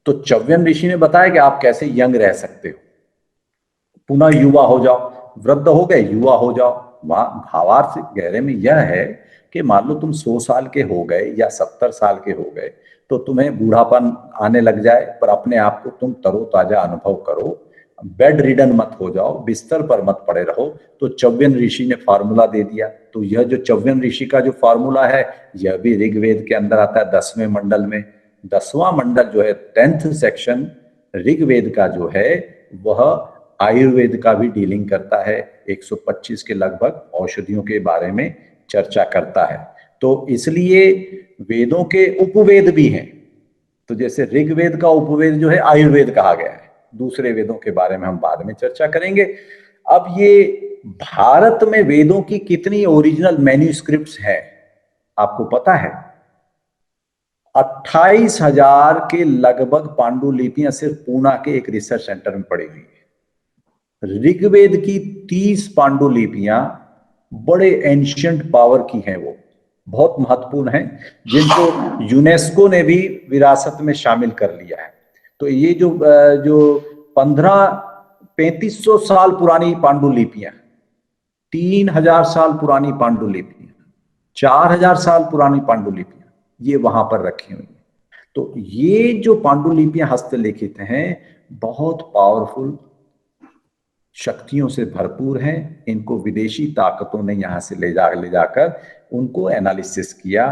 S2: तो चव्यन ऋषि ने बताया कि आप कैसे यंग रह सकते हो, पुनः युवा हो जाओ, वृद्ध हो गए युवा हो जाओ। भावार्थ गहरे में यह है कि मान लो तुम 100 साल के हो गए या 70 साल के हो गए, तो तुम्हें बूढ़ापन आने लग जाए, पर अपने आप को तुम तरोताजा अनुभव करो, बेड रिडन मत हो जाओ, बिस्तर पर मत पड़े रहो। तो चव्यन ऋषि ने फार्मूला दे दिया। तो यह जो चव्यन ऋषि का जो फार्मूला है, यह भी ऋग्वेद के अंदर आता है 10वें मंडल में। 10वां मंडल जो है, 10th सेक्शन ऋग्वेद का जो है, वह आयुर्वेद का भी डीलिंग करता है। 125 के लगभग औषधियों के बारे में चर्चा करता है। तो इसलिए वेदों के उपवेद भी हैं। तो जैसे ऋग्वेद का उपवेद जो है आयुर्वेद कहा गया है, दूसरे वेदों के बारे में हम बाद में चर्चा करेंगे। अब ये भारत में वेदों की कितनी ओरिजिनल मैन्यूस्क्रिप्ट्स हैं आपको पता है? 28,000 के लगभग पांडुलिपियां सिर्फ पूना के एक रिसर्च सेंटर में पड़ी हुई है। ऋग्वेद की 30 पांडुलिपियां बड़े एंशियंट पावर की हैं, वो बहुत महत्वपूर्ण हैं, जिनको यूनेस्को ने भी विरासत में शामिल कर लिया है। तो ये जो 3500 साल पुरानी पांडुलिपियां, 3000 साल पुरानी पांडुलिपियां, 4000 साल पुरानी पांडुलिपियां, ये वहां पर रखी हुई हैं। तो ये जो पांडुलिपियां हस्तलिखित हैं, बहुत पावरफुल शक्तियों से भरपूर हैं। इनको विदेशी ताकतों ने यहाँ से ले जाकर उनको एनालिसिस किया।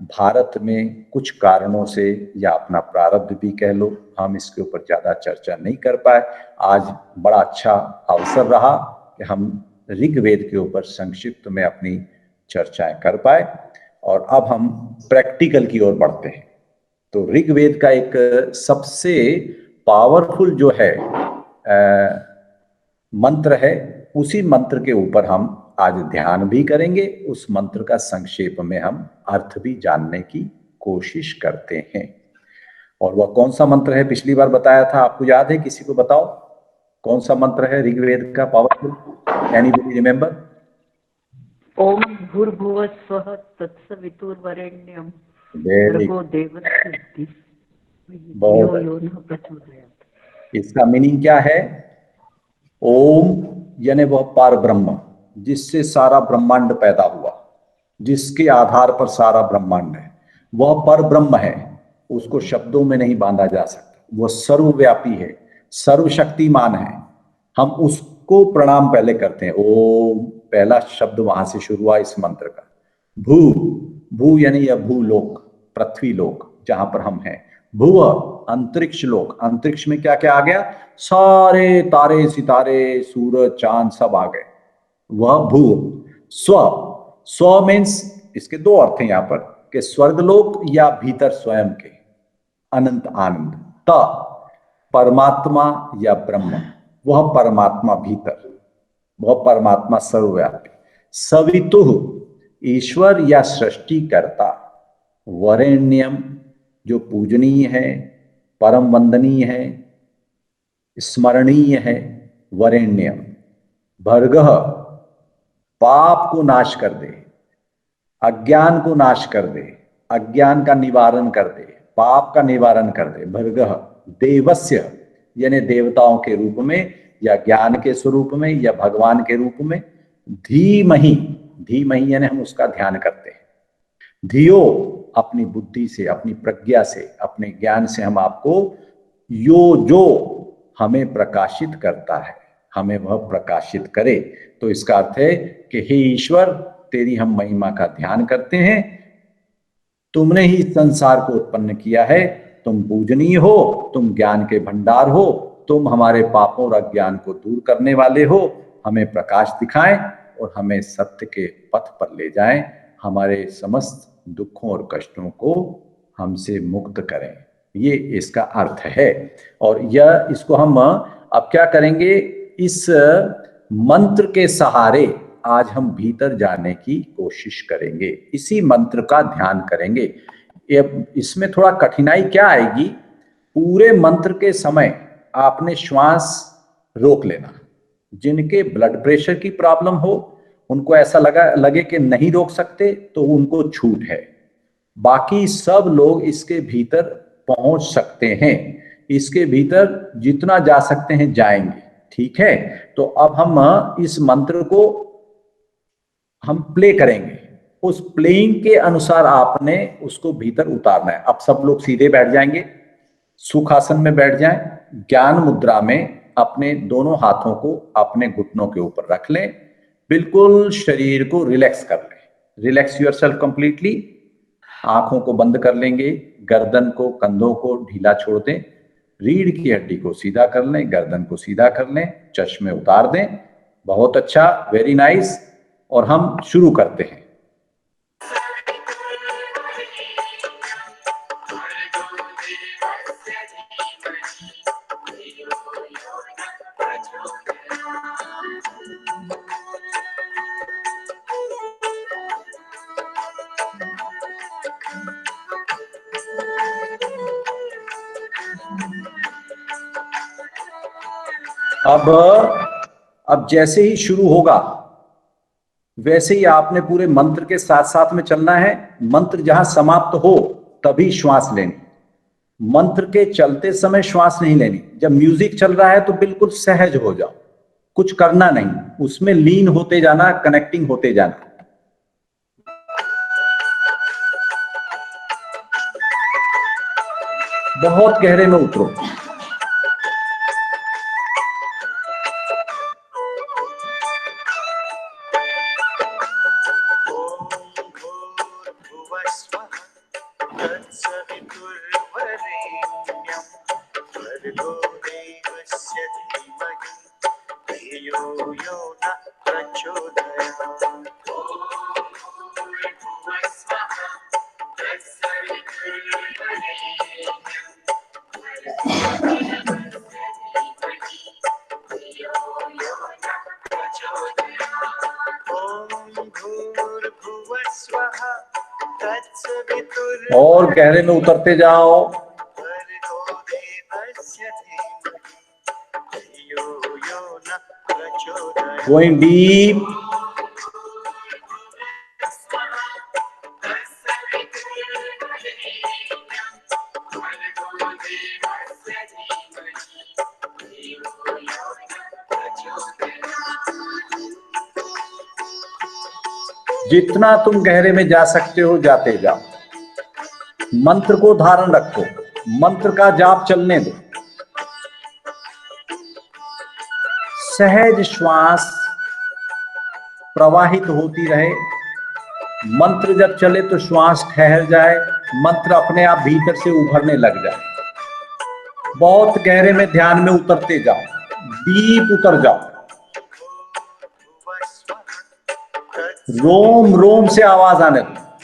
S2: भारत में कुछ कारणों से, या अपना प्रारब्ध भी कह लो, हम इसके ऊपर ज्यादा चर्चा नहीं कर पाए। आज बड़ा अच्छा अवसर रहा कि हम ऋग्वेद के ऊपर संक्षिप्त में अपनी चर्चाएं कर पाए। और अब हम प्रैक्टिकल की ओर बढ़ते हैं। तो ऋग्वेद का एक सबसे पावरफुल जो है मंत्र है, उसी मंत्र के ऊपर हम आज ध्यान भी करेंगे। उस मंत्र का संक्षेप में हम अर्थ भी जानने की कोशिश करते हैं। और वह कौन सा मंत्र है, पिछली बार बताया था, आपको याद है? किसी को बताओ कौन सा मंत्र है ऋग्वेद का पावरफुल? Anybody remember?
S3: ओम भूर्भुवः स्वः तत्सवितुर्वरेण्यं भर्गो देवस्य धियो यो नः प्रचोदयात्।
S2: इसका मीनिंग क्या है? ओम यानी वह पार ब्रह्म, जिससे सारा ब्रह्मांड पैदा हुआ, जिसके आधार पर सारा ब्रह्मांड है, वह पर ब्रह्म है। उसको शब्दों में नहीं बांधा जा सकता। वह सर्वव्यापी है, सर्वशक्तिमान है। हम उसको प्रणाम पहले करते हैं। ओम, पहला शब्द वहां से शुरू हुआ इस मंत्र का। भू, भू यानी यह भूलोक, पृथ्वी लोक जहां पर हम हैं। भुव, अंतरिक्ष लोक। अंतरिक्ष में क्या क्या आ गया? सारे तारे सितारे, सूरज चांद सब आ गए, वह भू। स्व, स्व मीन्स, इसके दो अर्थ हैं यहां पर, कि स्वर्गलोक या भीतर स्वयं के अनंत आनंद। त, परमात्मा या ब्रह्म, वह परमात्मा भीतर, वह परमात्मा सर्वव्यापी। सवितुः, ईश्वर या सृष्टिकर्ता। वरेण्यम, जो पूजनीय है, परम वंदनीय है, स्मरणीय है, वरेण्यम। भर्गः, पाप को नाश कर दे, अज्ञान को नाश कर दे, अज्ञान का निवारण कर दे, पाप का निवारण कर दे। भर्गः, देवस्य यानी देवताओं के रूप में, या ज्ञान के स्वरूप में, या भगवान के रूप में। धीमहि, धीमहि यानी हम उसका ध्यान करते हैं। धियो, अपनी बुद्धि से, अपनी प्रज्ञा से, अपने ज्ञान से हम आपको, यो, जो हमें प्रकाशित करता है, हमें वह प्रकाशित करे। तो इसका अर्थ है कि हे ईश्वर, तेरी हम महिमा का ध्यान करते हैं। तुमने ही संसार को उत्पन्न किया है, तुम पूजनीय हो, तुम ज्ञान के भंडार हो, तुम हमारे पापों और अज्ञान को दूर करने वाले हो। हमें प्रकाश दिखाएं और हमें सत्य के पथ पर ले जाएं। हमारे समस्त दुखों और कष्टों को हमसे मुक्त करें। ये इसका अर्थ है। और यह, इसको हम अब क्या करेंगे, इस मंत्र के सहारे आज हम भीतर जाने की कोशिश करेंगे, इसी मंत्र का ध्यान करेंगे। इसमें थोड़ा कठिनाई क्या आएगी, पूरे मंत्र के समय आपने श्वास रोक लेना। जिनके ब्लड प्रेशर की प्रॉब्लम हो, उनको ऐसा लगे कि नहीं रोक सकते, तो उनको छूट है। बाकी सब लोग इसके भीतर पहुंच सकते हैं, इसके भीतर जितना जा सकते हैं जाएंगे। ठीक है? तो अब हम इस मंत्र को हम प्ले करेंगे, उस प्लेइंग के अनुसार आपने उसको भीतर उतारना है। अब सब लोग सीधे बैठ जाएंगे, सुखासन में बैठ जाएं, ज्ञान मुद्रा में अपने दोनों हाथों को अपने घुटनों के ऊपर रख लें, बिल्कुल शरीर को रिलैक्स कर लें। Relax yourself completely. आंखों को बंद कर लेंगे, गर्दन को, कंधों को ढीला छोड़ दें, रीढ़ की हड्डी को सीधा कर लें, गर्दन को सीधा कर लें, चश्मे उतार दें। बहुत अच्छा, वेरी नाइस। और हम शुरू करते हैं। अब जैसे ही शुरू होगा, वैसे ही आपने पूरे मंत्र के साथ साथ में चलना है। मंत्र जहां समाप्त हो तभी श्वास लेनी, मंत्र के चलते समय श्वास नहीं लेनी। जब म्यूजिक चल रहा है तो बिल्कुल सहज हो जाओ, कुछ करना नहीं, उसमें लीन होते जाना, कनेक्टिंग होते जाना। बहुत गहरे में उतरो। और गहरे में उतरते जाओ। Going deep. जितना तुम गहरे में जा सकते हो जाते जाओ। मंत्र को धारण रखो, मंत्र का जाप चलने दो। सहज श्वास प्रवाहित होती रहे। मंत्र जब चले तो श्वास ठहर जाए, मंत्र अपने आप भीतर से उभरने लग जाए। बहुत गहरे में ध्यान में उतरते जाओ, डीप उतर जाओ। रोम रोम से आवाज आने दो।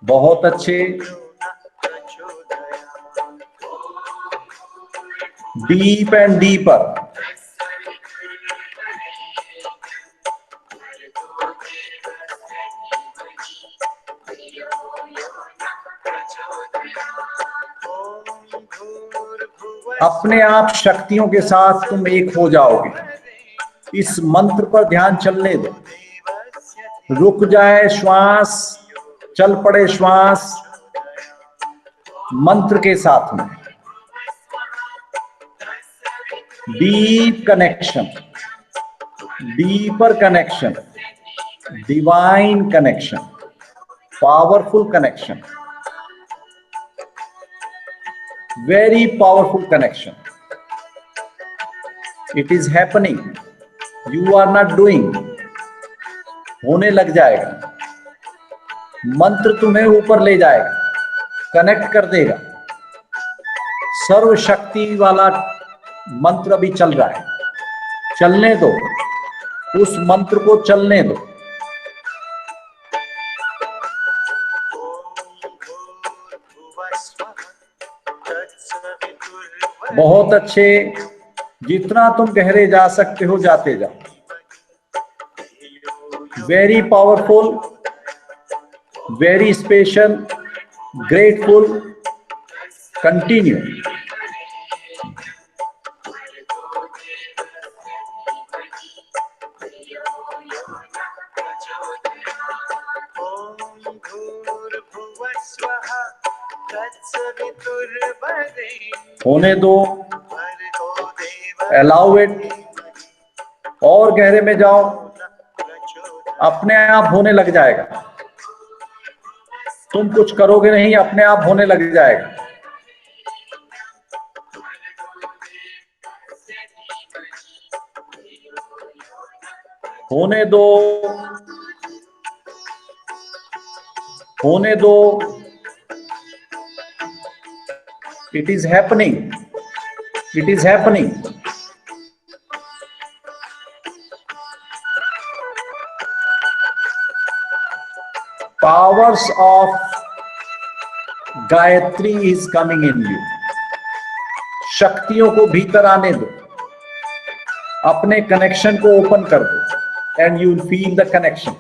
S2: बहुत अच्छे। Deep and deeper. अपने आप शक्तियों के साथ तुम एक हो जाओगे। इस मंत्र पर ध्यान चलने दो। रुक जाए श्वास, चल पड़े श्वास मंत्र के साथ में। Deep connection, deeper connection, divine connection, powerful connection, very powerful connection. It is happening. You are not doing. होने लग जाएगा। मंत्र तुम्हें ऊपर ले जाएगा, कनेक्ट कर देगा। सर्वशक्ति वाला मंत्र अभी चल रहा है, चलने दो, उस मंत्र को चलने दो। बहुत अच्छे। जितना तुम गहरे जा सकते हो जाते जाओ। Very powerful, very special, grateful. Continue. होने दो, अलाउ इट। और गहरे में जाओ, अपने आप होने लग जाएगा। तुम कुछ करोगे नहीं, अपने आप होने लग जाएगा। होने दो, होने दो। It is happening. It is happening. Powers of Gayatri is coming in you. शक्तियों को भीतर आने दो, अपने कनेक्शन को ओपन कर दो, and you will feel the connection.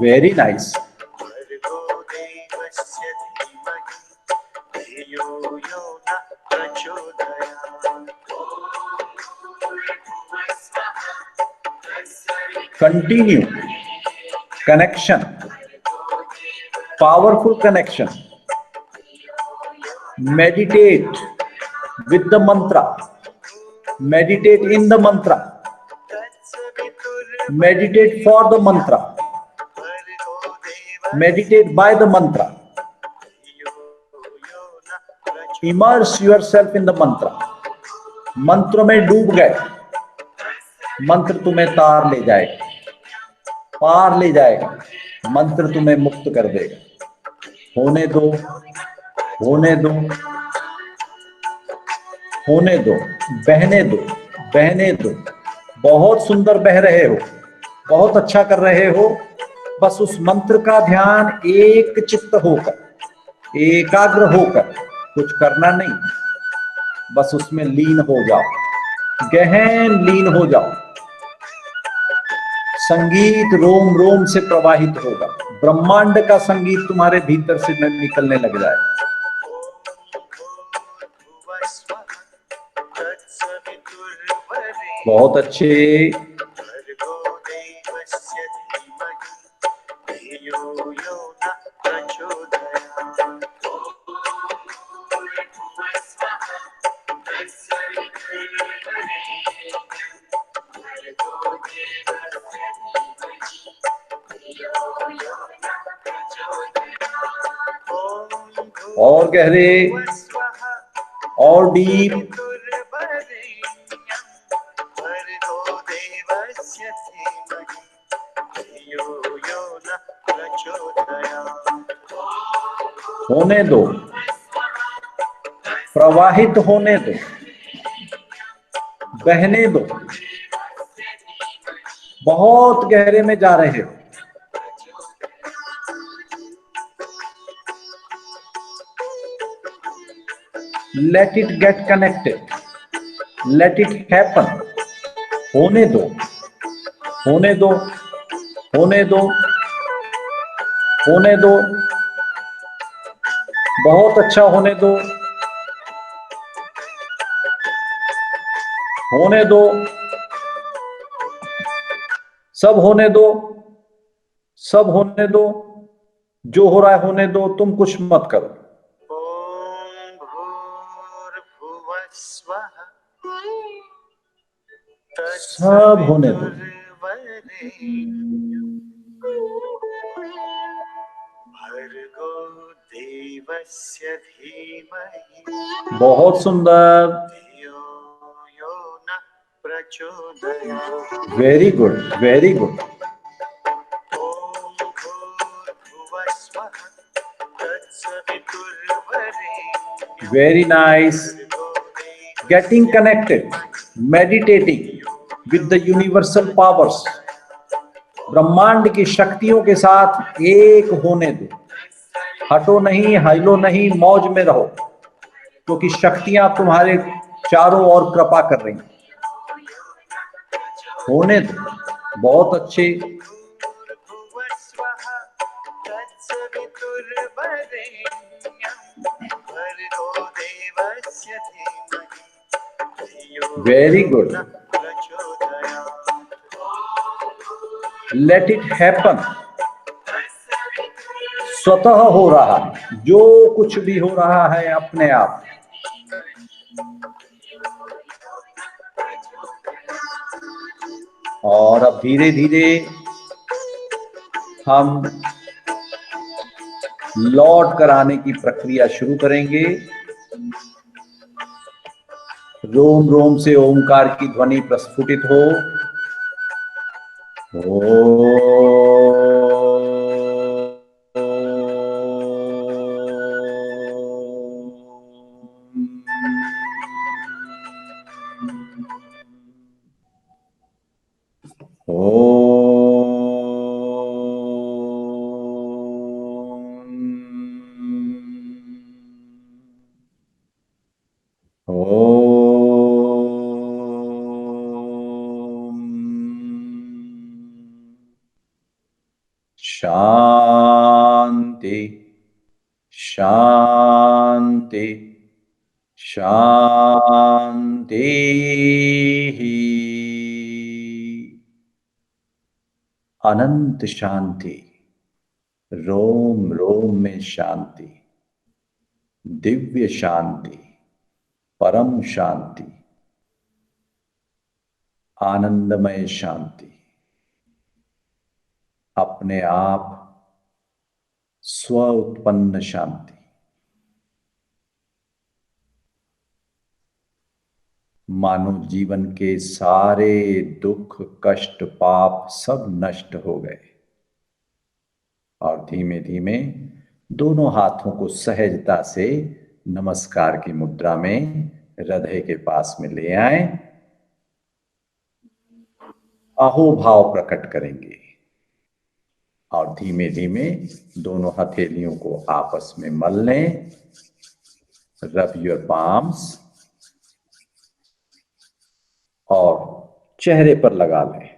S2: Very nice. continue connection, powerful connection. Meditate with the mantra, meditate in the mantra, meditate for the mantra, meditate by the mantra. Immerse yourself in the mantra. मंत्र में डूब गए, मंत्र तुम्हें तार ले जाएगा, पार ले जाएगा, मंत्र तुम्हें मुक्त कर देगा। होने दो, होने दो, होने दो, बहने दो, बहने दो। बहुत सुंदर बह रहे हो, बहुत अच्छा कर रहे हो। बस उस मंत्र का ध्यान एक चित्त होकर, एकाग्र होकर, कुछ करना नहीं, बस उसमें लीन हो जाओ, गहन लीन हो जाओ। संगीत रोम रोम से प्रवाहित होगा, ब्रह्मांड का संगीत तुम्हारे भीतर से निकलने लग जाए। बहुत अच्छे। और गहरे, और डीप। होने दो, प्रवाहित होने दो, बहने दो। बहुत गहरे में जा रहे हो। Let it get connected, let it happen. होने दो, होने दो, होने दो, होने दो। बहुत अच्छा, होने दो, होने दो, सब होने दो, सब होने दो। जो हो रहा है होने दो, तुम कुछ मत करो। सब होने दो। बहुत सुंदर, very good, very good. Very nice. Getting connected, meditating with the universal powers. ब्रह्मांड की शक्तियों के साथ एक होने दो। हटो नहीं, हिलो नहीं, मौज में रहो, क्योंकि शक्तियां तुम्हारे चारों ओर कृपा कर रही। होने दो। बहुत अच्छे। Very good. Let it happen. स्वतः हो रहा है, जो कुछ भी हो रहा है अपने आप। और अब धीरे धीरे हम लौट कर आने की प्रक्रिया शुरू करेंगे। रोम रोम से ओंकार की ध्वनि प्रस्फुटित हो। शांति, शांति, शांति। अनंत शांति, रोम रोम में शांति, दिव्य शांति, परम शांति, आनंदमय शांति, अपने आप स्व उत्पन्न शांति। मानो जीवन के सारे दुख, कष्ट, पाप सब नष्ट हो गए और धीमे धीमे दोनों हाथों को सहजता से नमस्कार की मुद्रा में हृदय के पास में ले आए। अहोभाव प्रकट करेंगे और धीमे धीमे दोनों हथेलियों को आपस में मल लें। रब योर पाम्स और चेहरे पर लगा लें।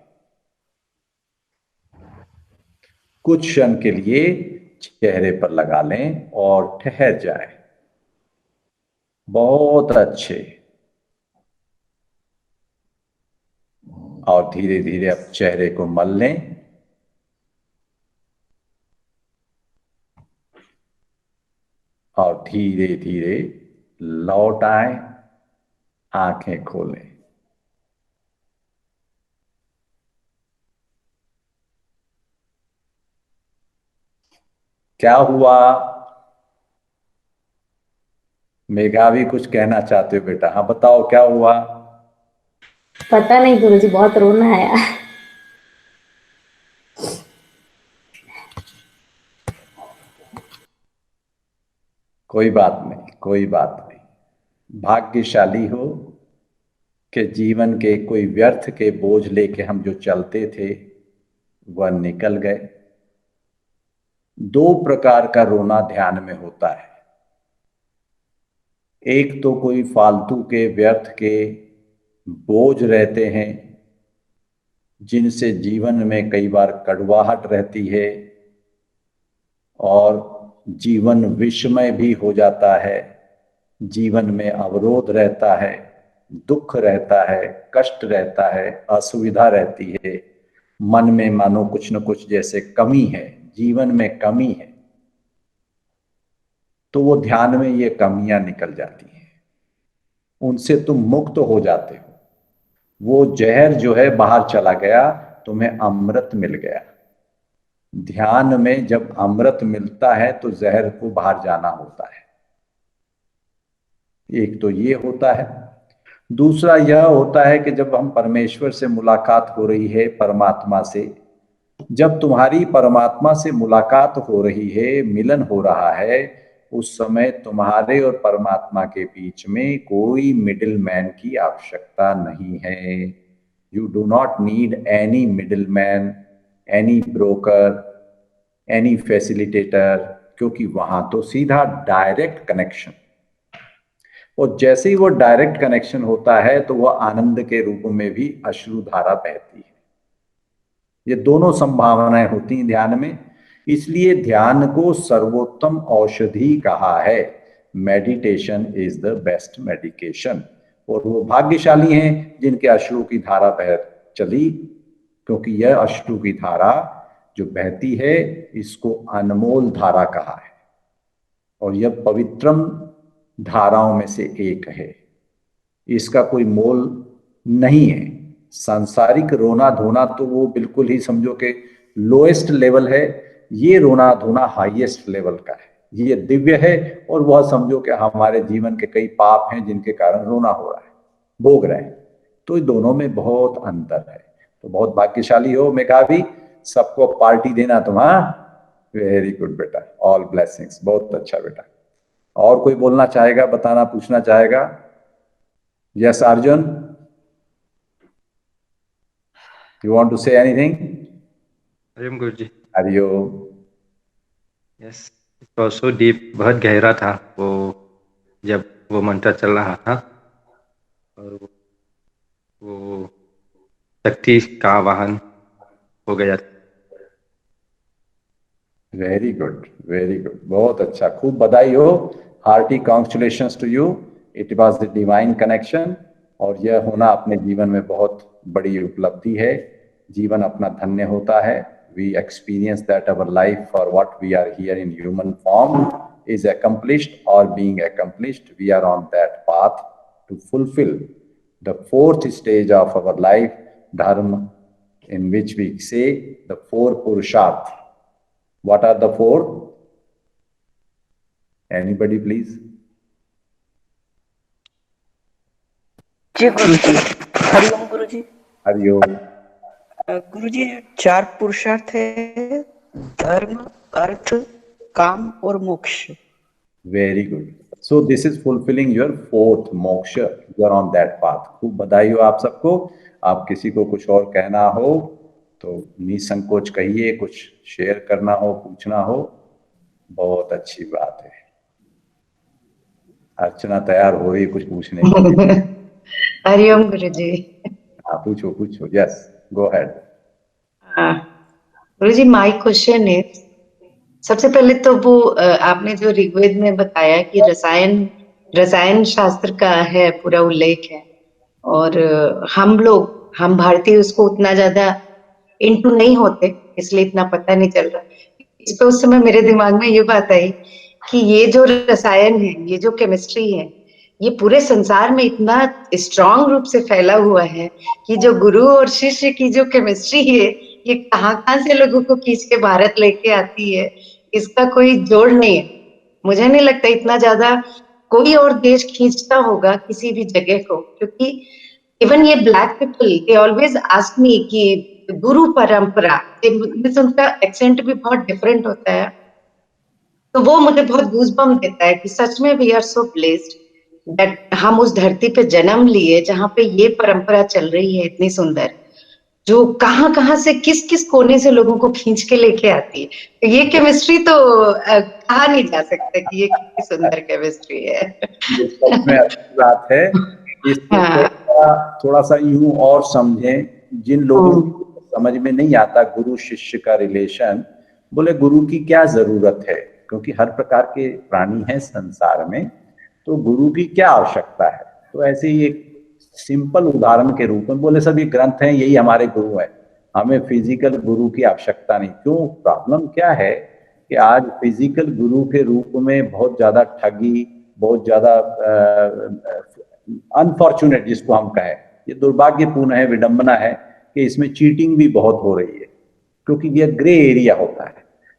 S2: कुछ क्षण के लिए चेहरे पर लगा लें और ठहर जाए। बहुत अच्छे। और धीरे धीरे अब चेहरे को मल लें। और धीरे धीरे लौट आए, आंखें खोलें। क्या हुआ? मेघावी कुछ कहना चाहते हो बेटा? हाँ बताओ क्या हुआ?
S1: पता नहीं गुरुजी, बहुत रोना आया।
S2: कोई बात नहीं, कोई बात नहीं। भाग्यशाली हो कि जीवन के कोई व्यर्थ के बोझ लेके हम जो चलते थे वह निकल गए। दो प्रकार का रोना ध्यान में होता है। एक तो कोई फालतू के व्यर्थ के बोझ रहते हैं जिनसे जीवन में कई बार कड़वाहट रहती है और जीवन विषमय भी हो जाता है। जीवन में अवरोध रहता है, दुख रहता है, कष्ट रहता है, असुविधा रहती है। मन में मानो कुछ न कुछ जैसे कमी है, जीवन में कमी है। तो वो ध्यान में ये कमियां निकल जाती हैं, उनसे तुम मुक्त हो जाते हो। वो जहर जो है बाहर चला गया, तुम्हें अमृत मिल गया। ध्यान में जब अमृत मिलता है तो जहर को बाहर जाना होता है। एक तो ये होता है। दूसरा यह होता है कि जब हम परमेश्वर से मुलाकात हो रही है, परमात्मा से, जब तुम्हारी परमात्मा से मुलाकात हो रही है, मिलन हो रहा है, उस समय तुम्हारे और परमात्मा के बीच में कोई मिडिल मैन की आवश्यकता नहीं है। You do not need any middle man, any broker, any facilitator, क्योंकि वहां तो सीधा डायरेक्ट कनेक्शन। और जैसे ही वो डायरेक्ट कनेक्शन होता है तो वह आनंद के रूप में भी अश्रुधारा बहती है। ये दोनों संभावनाएं होती हैं ध्यान में। इसलिए ध्यान को सर्वोत्तम औषधि कहा है। Meditation is the best medication. और वो भाग्यशाली हैं जिनके अश्रु की धारा बह चली, क्योंकि यह अश्रु की धारा जो बहती है इसको अनमोल धारा कहा है और यह पवित्रम धाराओं में से एक है। इसका कोई मोल नहीं है। सांसारिक रोना धोना तो वो बिल्कुल ही समझो कि लोएस्ट लेवल है। ये रोना धोना हाईएस्ट लेवल का है। ये दिव्य है और वह समझो कि हमारे जीवन के कई पाप हैं जिनके कारण रोना हो रहा है, भोग रहे हैं। तो इन दोनों में बहुत अंतर है। तो बहुत भाग्यशाली हो मेघावी, सबको पार्टी देना तुम। हाँ, वेरी गुड बेटा, ऑल ब्लेसिंग्स। बहुत अच्छा बेटा। और कोई बोलना चाहेगा, बताना, पूछना चाहेगा? Yes Arjun, you want to say anything?
S4: Hariom Guruji.
S2: Hariom.
S4: Yes, it was so deep, बहुत गहरा था वो, जब वो मंत्र चल रहा था और वो शक्ति का वाहन हो गया।
S2: वेरी गुड, वेरी गुड, बहुत अच्छा, खूब बधाई हो। Hearty congratulations to you. It was the divine connection और यह होना अपने जीवन में बहुत बड़ी उपलब्धि है। जीवन अपना धन्य होता है. We experience that our life for what we are here in human form is accomplished or being accomplished. We are on that path to fulfill the fourth stage of our life, dharma, in which we say the four purusharth. What are the four? Anybody please?
S3: जी गुरुजी, हरिओम गुरुजी.
S2: हरिओम.
S3: गुरुजी 4 पुरुषार्थ है, धर्म, अर्थ, काम और मोक्ष.
S2: Very good. So this is fulfilling your fourth moksha. You are on that path. खूब बधाई हो आप सबको. आप किसी को कुछ और कहना हो तो निसंकोच कहिए, कुछ शेयर करना हो, पूछना हो, बहुत अच्छी बात है. अर्चना तैयार हो रही कुछ पूछने के लिए.
S5: हरिओम गुरुजी.
S2: हाँ, पूछो पूछो. Yes, go ahead.
S5: Guruji, my question is, सबसे पहले तो वो आपने जो ऋग्वेद में बताया कि रसायन शास्त्र का है पूरा उल्लेख है, और हम भारतीय उसको उतना ज्यादा इनटू नहीं होते, इसलिए इतना पता नहीं चल रहा. इस पे उस समय मेरे दिमाग में ये बात आई कि ये जो रसायन है, ये जो केमिस्ट्री है, ये पूरे संसार में इतना स्ट्रांग रूप से फैला हुआ है कि जो गुरु और शिष्य की जो केमिस्ट्री है, ये कहाँ से लोगों को खींच के भारत लेके आती है, इसका कोई जोड़ नहीं है. मुझे नहीं लगता इतना ज्यादा कोई और देश खींचता होगा किसी भी जगह को, क्योंकि इवन ये black people they always ask me कि गुरु परंपरा, उनका एक्सेंट भी बहुत डिफरेंट होता है, तो वो मुझे बहुत गूज़बम्प देता है कि सच में we are so blessed that हम उस धरती पे जन्म लिए जहाँ पे ये परंपरा चल रही है इतनी सुंदर, जो कहाँ से किस किस कोने से लोगों को खींच के लेके आती है. तो ये केमिस्ट्री तो कहा नहीं जा सकता कि ये कितनी सुंदर केमिस्ट्री है.
S2: ये सच में अच्छी बात है. इसको थोड़ा सा यूं और समझें. जिन लोगों को समझ में नहीं आता गुरु शिष्य का रिलेशन, बोले गुरु की क्या जरूरत है, क्योंकि हर प्रकार के प्राणी हैं संसार में, तो गुरु की क्या आवश्यकता है. तो ऐसे ही एक सिंपल उदाहरण के रूप में बोले सभी ग्रंथ हैं, यही हमारे गुरु हैं, हमें फिजिकल गुरु की आवश्यकता नहीं. क्यों? प्रॉब्लम क्या है कि आज फिजिकल गुरु के रूप में बहुत ज्यादा ठगी, बहुत ज्यादा अनफॉर्चुनेट जिसको हम कहें, ये दुर्भाग्यपूर्ण है, विडंबना है कि इसमें चीटिंग भी बहुत हो रही है, क्योंकि ये ग्रे एरिया होता है.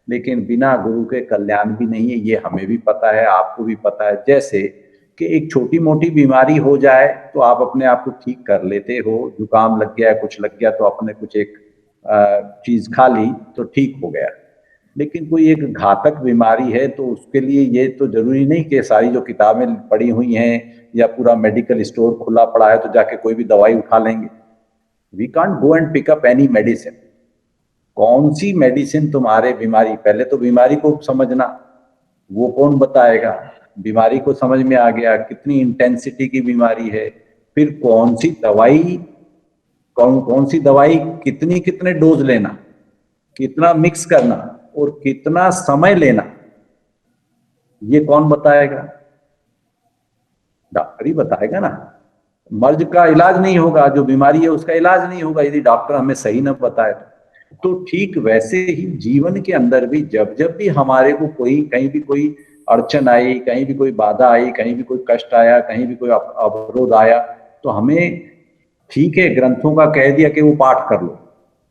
S2: लेकिन बिना गुरु के कल्याण भी नहीं है, ये हमें भी पता है, आपको भी पता है. जैसे कि एक छोटी मोटी बीमारी हो जाए तो आप अपने आप को ठीक कर लेते हो. जुकाम लग गया, कुछ लग गया तो आपने कुछ एक चीज खा ली तो ठीक हो गया. लेकिन कोई एक घातक बीमारी है तो उसके लिए ये तो जरूरी नहीं कि सारी जो किताबें पड़ी हुई हैं या पूरा मेडिकल स्टोर खुला पड़ा है तो जाके कोई भी दवाई उठा लेंगे. We can't go and pick up any medicine. कौन सी मेडिसिन तुम्हारे बीमारी, पहले तो बीमारी को समझना, वो कौन बताएगा. बीमारी को समझ में आ गया कितनी इंटेंसिटी की बीमारी है, फिर कौन सी दवाई कितने डोज लेना, कितना मिक्स करना और कितना समय लेना, ये कौन बताएगा. डॉक्टर ही बताएगा ना. मर्ज का इलाज नहीं होगा, जो बीमारी है उसका इलाज नहीं होगा यदि डॉक्टर हमें सही न बताए. तो ठीक वैसे ही जीवन के अंदर भी जब भी हमारे को कहीं भी कोई अड़चन आई, कहीं भी कोई बाधा आई, कहीं भी कोई कष्ट आया, कहीं भी कोई अवरोध आया, तो हमें ठीक है ग्रंथों का कह दिया कि वो पाठ कर लो,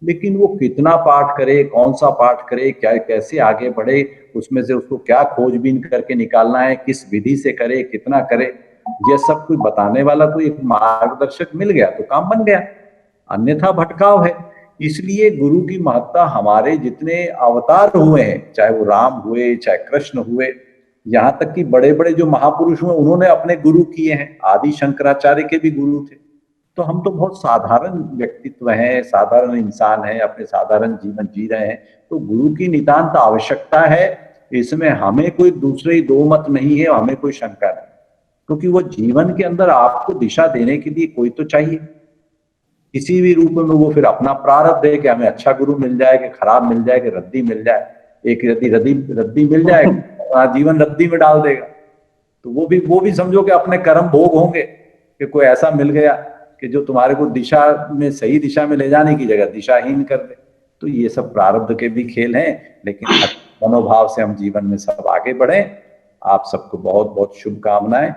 S2: लेकिन वो कितना पाठ करे, कौन सा पाठ करे, क्या कैसे आगे बढ़े, उसमें से उसको क्या खोजबीन करके निकालना है, किस विधि से करे, कितना करे, यह सब कुछ बताने वाला कोई एक मार्गदर्शक मिल गया तो काम बन गया, अन्यथा भटकाव है. इसलिए गुरु की महत्ता हमारे जितने अवतार हुए हैं, चाहे वो राम हुए, चाहे कृष्ण हुए, यहाँ तक कि बड़े बड़े जो महापुरुष हुए उन्होंने अपने गुरु किए हैं. आदि शंकराचार्य के भी गुरु थे. तो हम तो बहुत साधारण व्यक्तित्व हैं, साधारण इंसान हैं, अपने साधारण जीवन जी रहे हैं. तो गुरु की नितांत आवश्यकता है. इसमें हमें कोई दूसरे दो मत नहीं है, हमें कोई शंका नहीं, क्योंकि वो जीवन के अंदर आपको दिशा देने के लिए कोई तो चाहिए किसी भी रूप में. वो फिर अपना प्रारब्ध है कि हमें अच्छा गुरु मिल जाए कि खराब मिल जाए कि रद्दी मिल जाए. एक रद्दी मिल जाए, जीवन रद्दी में डाल देगा. तो वो भी समझो कि अपने कर्म भोग होंगे कि कोई ऐसा मिल गया कि जो तुम्हारे को दिशा में, सही दिशा में ले जाने की जगह दिशाहीन कर दे। तो ये सब प्रारब्ध के भी खेल हैं, लेकिन मनोभाव से हम जीवन में सब आगे बढ़े। आप सबको बहुत बहुत शुभकामनाएं।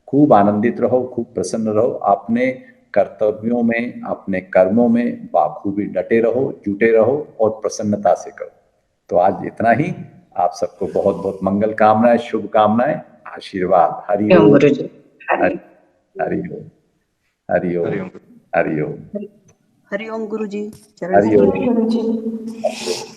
S2: खूब आनंदित रहो, खूब प्रसन्न रहो, अपने कर्तव्यों में, अपने कर्मों में बाखूबी डटे रहो, जुटे रहो और प्रसन्नता से करो। तो आज इतना ही। आप सबको बहुत बहुत मंगल कामनाएं, शुभकामनाएं, आशीर्वाद। हरि ओम,
S5: गुरुजी।
S2: हरि ओम, हरि ओम,
S4: हरिओम।
S2: हरि ओम,
S3: हरिओम गुरुजी। चरण
S2: हरि
S3: स्मृति।
S2: ओम।